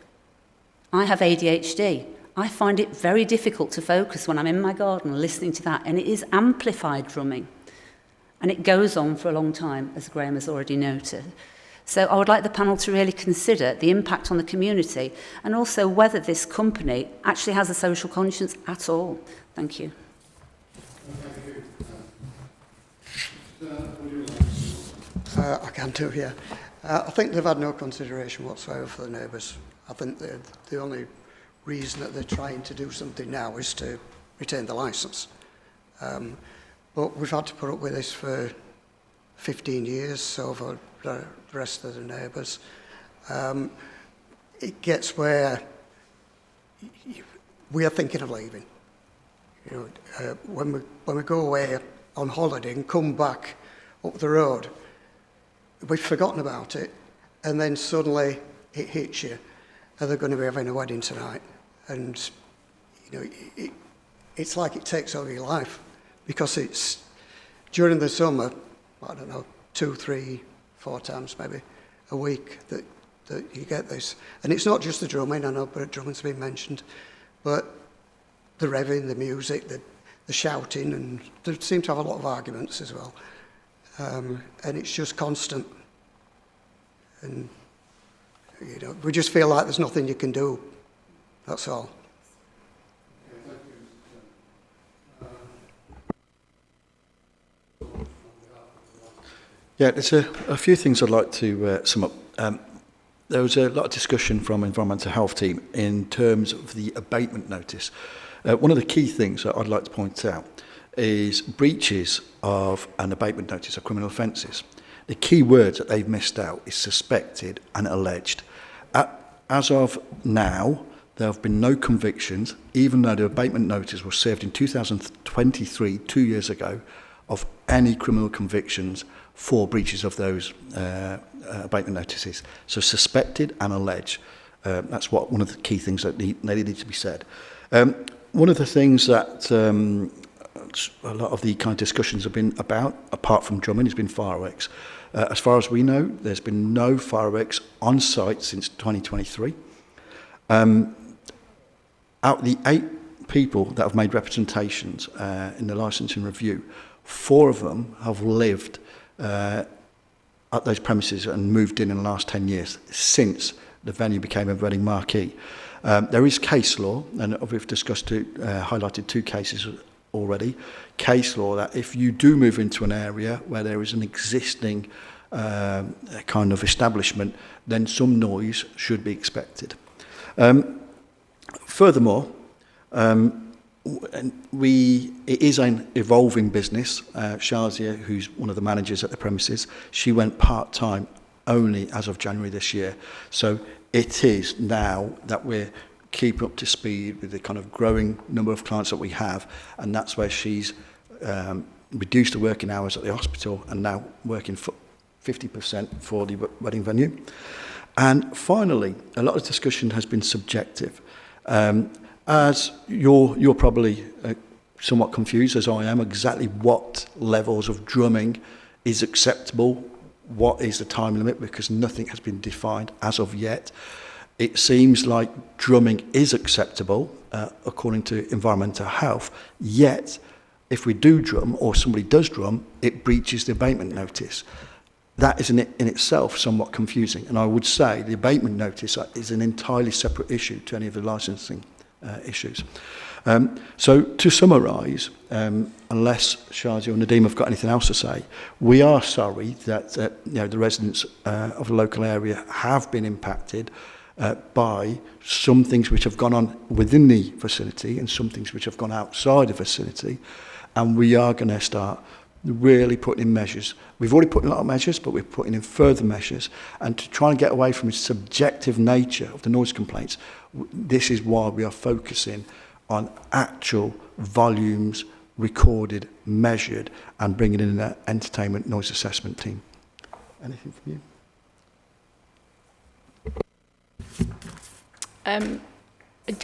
I have ADHD. I find it very difficult to focus when I'm in my garden listening to that, and it is amplified drumming. And it goes on for a long time, as Graham has already noted. So I would like the panel to really consider the impact on the community and also whether this company actually has a social conscience at all. Thank you.
I can do, yeah. I think they've had no consideration whatsoever for the neighbours. I think the only reason that they're trying to do something now is to retain the licence. But we've had to put up with this for 15 years, so for the rest of the neighbours. It gets where we are thinking of leaving. You know, when we go away on holiday and come back up the road, we've forgotten about it, and then suddenly it hits you, and they're going to be having a wedding tonight. And, you know, it's like it takes over your life, because it's during the summer, I don't know, 2, 3, 4 times maybe a week that you get this. And it's not just the drumming, I know, but drumming's been mentioned, but the revving, the music, the shouting, and they seem to have a lot of arguments as well. And it's just constant. And, you know, we just feel like there's nothing you can do. That's all.
Yeah, there's a few things I'd like to sum up. There was a lot of discussion from Environmental Health team in terms of the abatement notice. One of the key things that I'd like to point out is breaches of an abatement notice of criminal offences. The key words that they've missed out is suspected and alleged. As of now, there have been no convictions, even though the abatement notice was served in 2023, 2 years ago, of any criminal convictions for breaches of those abatement notices. So suspected and alleged. That's one of the key things that needed to be said. One of the things that a lot of the kind of discussions have been about, apart from drumming, has been fireworks. As far as we know, there's been no fireworks on site since 2023. Out of the 8 people that have made representations in the licensing review, 4 of them have lived at those premises and moved in the last 10 years since the venue became a wedding marquee. There is case law, and we've discussed highlighted 2 cases already. Case law that if you do move into an area where there is an existing kind of establishment, then some noise should be expected. Furthermore, it is an evolving business. Shazia, who's one of the managers at the premises, she went part-time only as of January this year. So it is now that we're keeping up to speed with the kind of growing number of clients that we have, and that's where she's reduced the working hours at the hospital and now working for 50% for the wedding venue. And finally, a lot of discussion has been subjective. As you're probably somewhat confused, as I am, exactly what levels of drumming is acceptable, what is the time limit, because nothing has been defined as of yet. It seems like drumming is acceptable according to Environmental Health, yet if we do drum or somebody does drum, it breaches the abatement notice. That is in itself somewhat confusing, and I would say the abatement notice is an entirely separate issue to any of the licensing issues. So to summarise, unless Shazia or Nadeem have got anything else to say, we are sorry that the residents of the local area have been impacted by some things which have gone on within the facility and some things which have gone outside the facility, and we are going to start really putting in measures. We've already put in a lot of measures, but we're putting in further measures, and to try and get away from the subjective nature of the noise complaints, this is why we are focusing on actual volumes recorded, measured, and bringing in an entertainment noise assessment team. Anything from you?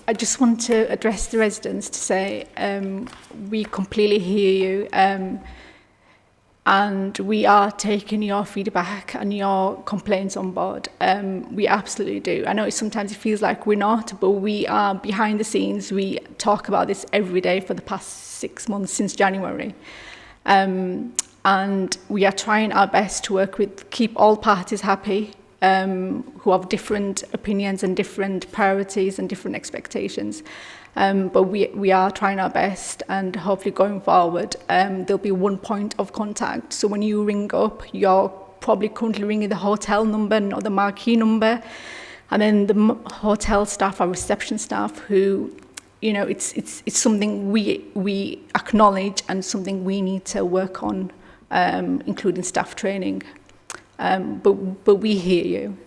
I just want to address the residents to say we completely hear you, and we are taking your feedback and your complaints on board. We absolutely do. I know sometimes it feels like we're not, but we are behind the scenes. We talk about this every day for the past 6 months since January. And we are trying our best to keep all parties happy, who have different opinions and different priorities and different expectations. But we are trying our best, and hopefully going forward, there'll be one point of contact. So when you ring up, you're probably currently ringing the hotel number, not the marquee number. And then the hotel staff, our reception staff, who, it's something we acknowledge and something we need to work on, including staff training. But we hear you.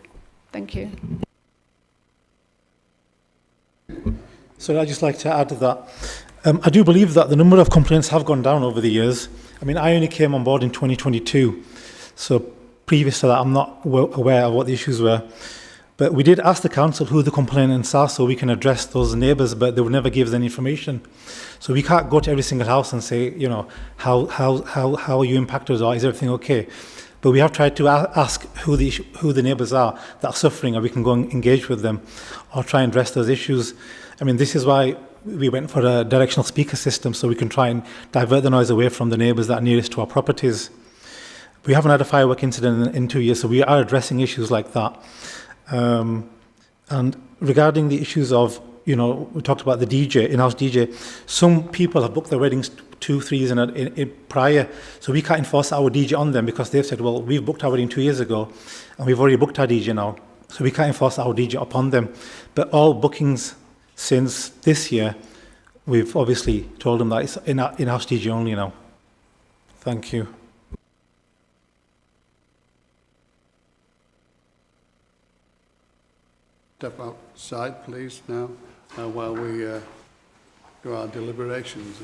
Thank you.
So I'd just like to add to that. I do believe that the number of complaints have gone down over the years. I mean, I only came on board in 2022, so previous to that, I'm not aware of what the issues were. But we did ask the council who the complainants are so we can address those neighbours, but they would never give us any information. So we can't go to every single house and say, how are you impacted, or is everything okay? But we have tried to ask who the neighbours are that are suffering, and we can go and engage with them or try and address those issues. I mean, this is why we went for a directional speaker system, so we can try and divert the noise away from the neighbours that are nearest to our properties. We haven't had a firework incident in 2 years, so we are addressing issues like that. And regarding the issues of, we talked about the DJ, in-house DJ, some people have booked their weddings 2-3 years in prior, so we can't enforce our DJ on them because they've said, well, we've booked our wedding 2 years ago and we've already booked our DJ now, so we can't enforce our DJ upon them. But all bookings since this year, we've obviously told them that it's in-house DJ only now. Thank you.
Step outside, please, now, while we do our deliberations.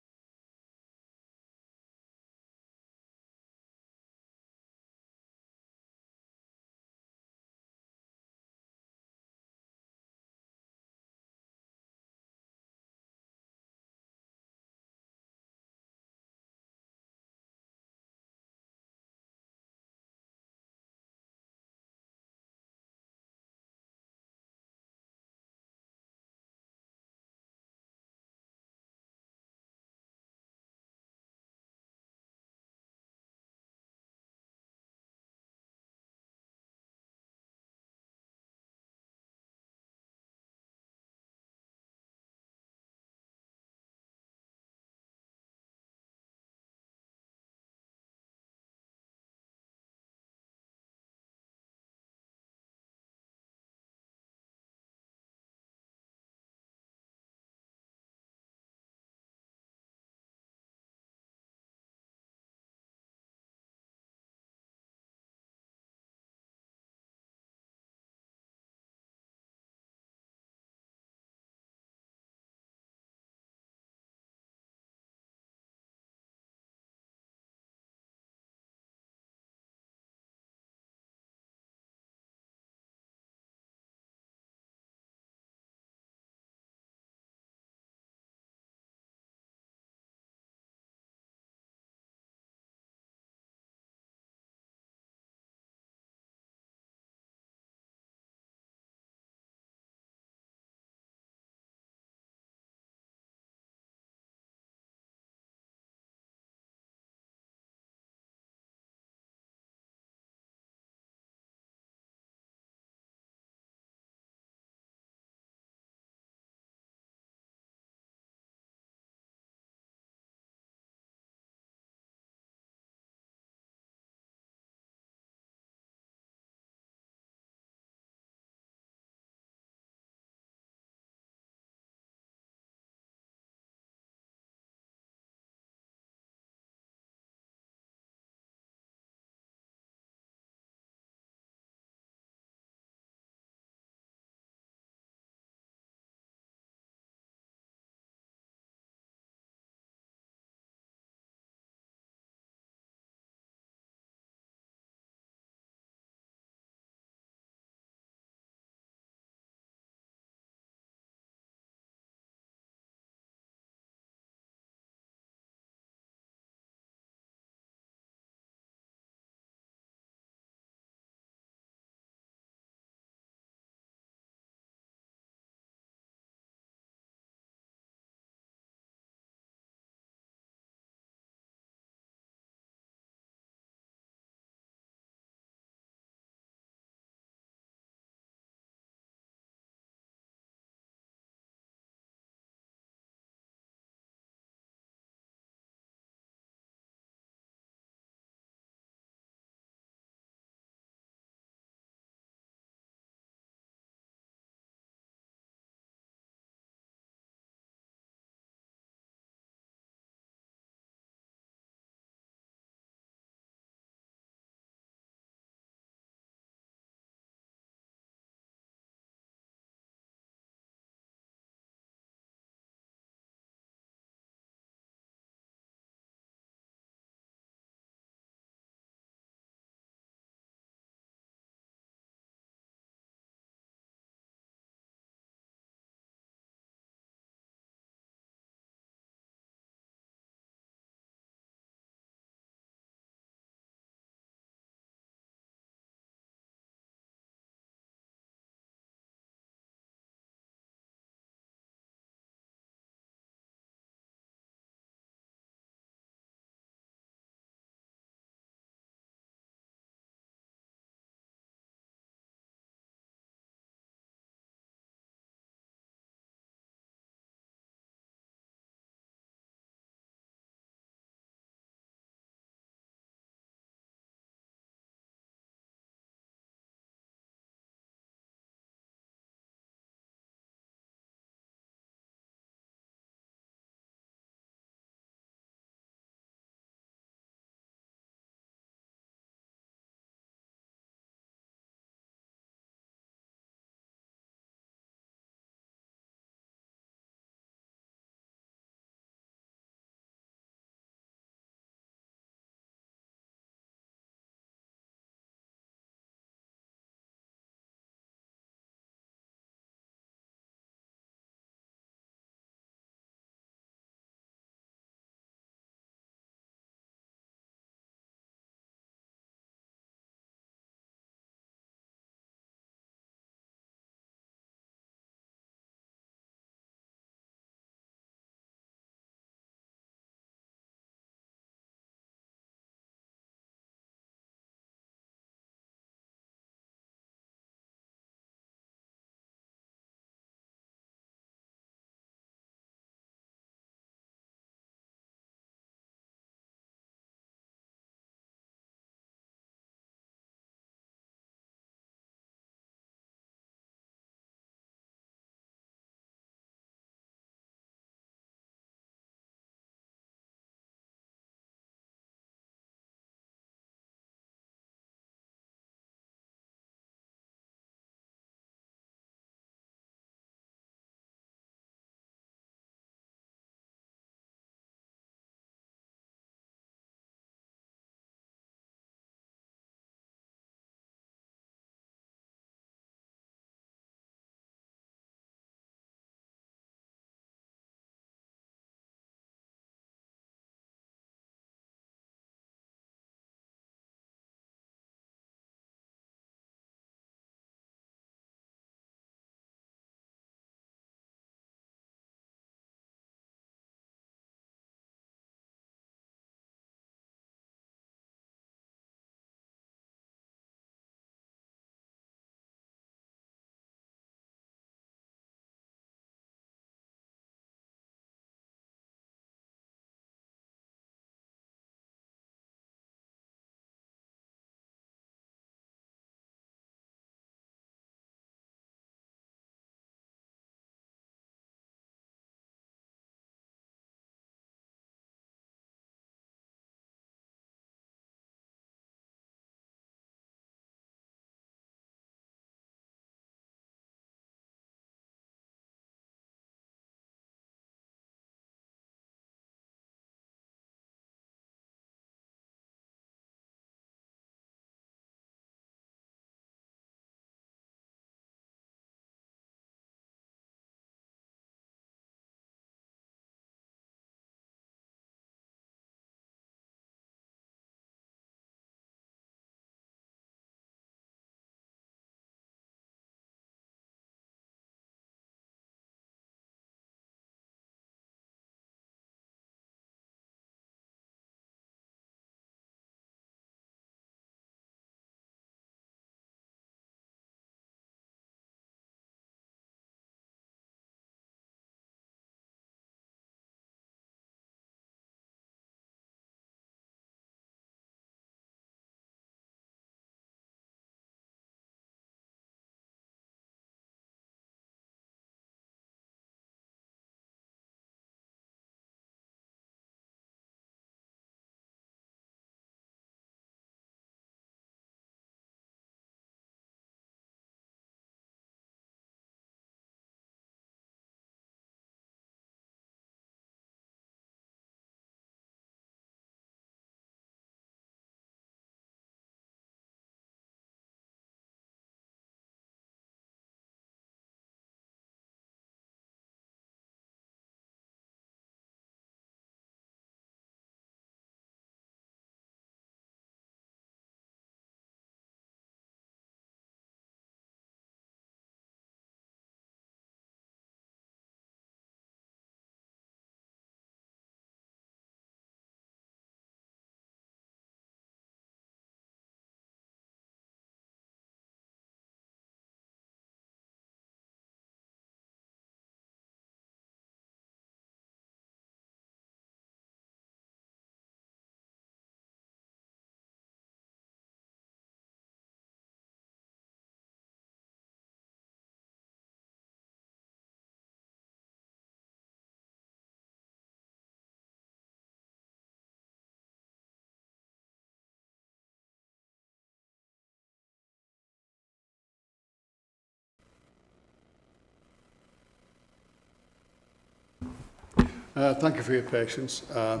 Thank you for your patience. The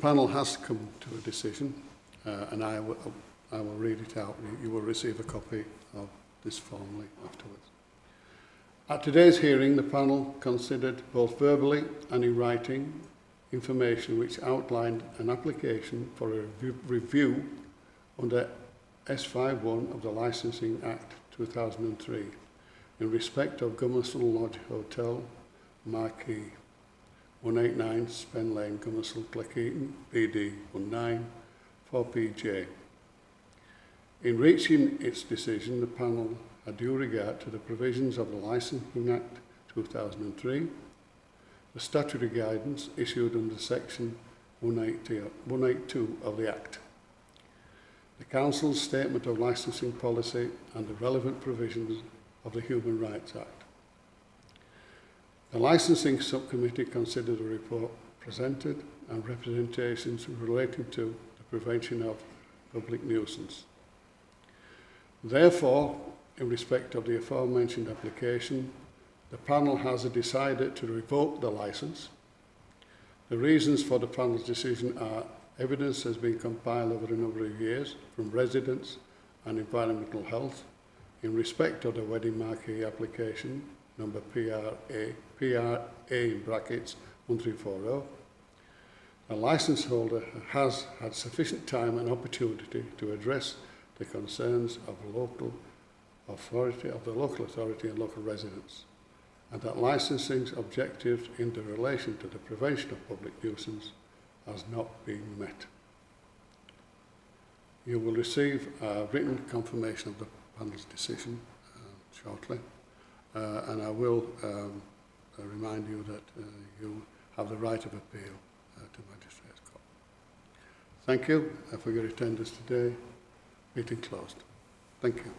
panel has come to a decision, and I will read it out. You will receive a copy of this formally afterwards. At today's hearing, the panel considered both verbally and in writing information which outlined an application for a review under S51 of the Licensing Act 2003 in respect of Gomersall Lodge Hotel, Marquee, 189 Spen Lane, Gomersall, Cleckheaton, BD 19 4PJ. In reaching its decision, the panel had due regard to the provisions of the Licensing Act 2003, the statutory guidance issued under section 182 of the Act, the Council's statement of licensing policy and the relevant provisions of the Human Rights Act. The Licensing Subcommittee considered the report presented and representations relating to the prevention of public nuisance. Therefore, in respect of the aforementioned application, the panel has decided to revoke the licence. The reasons for the panel's decision are evidence has been compiled over a number of years from residents and environmental health in respect of the wedding marquee application number PRA in brackets 1340. The licence holder has had sufficient time and opportunity to address the concerns of the local authority and local residents, and that licensing's objectives in the relation to the prevention of public nuisance has not been met. You will receive a written confirmation of the panel's decision shortly, and I will remind you that you have the right of appeal to Magistrates Court. Thank you for your attendance today. Meeting closed. Thank you.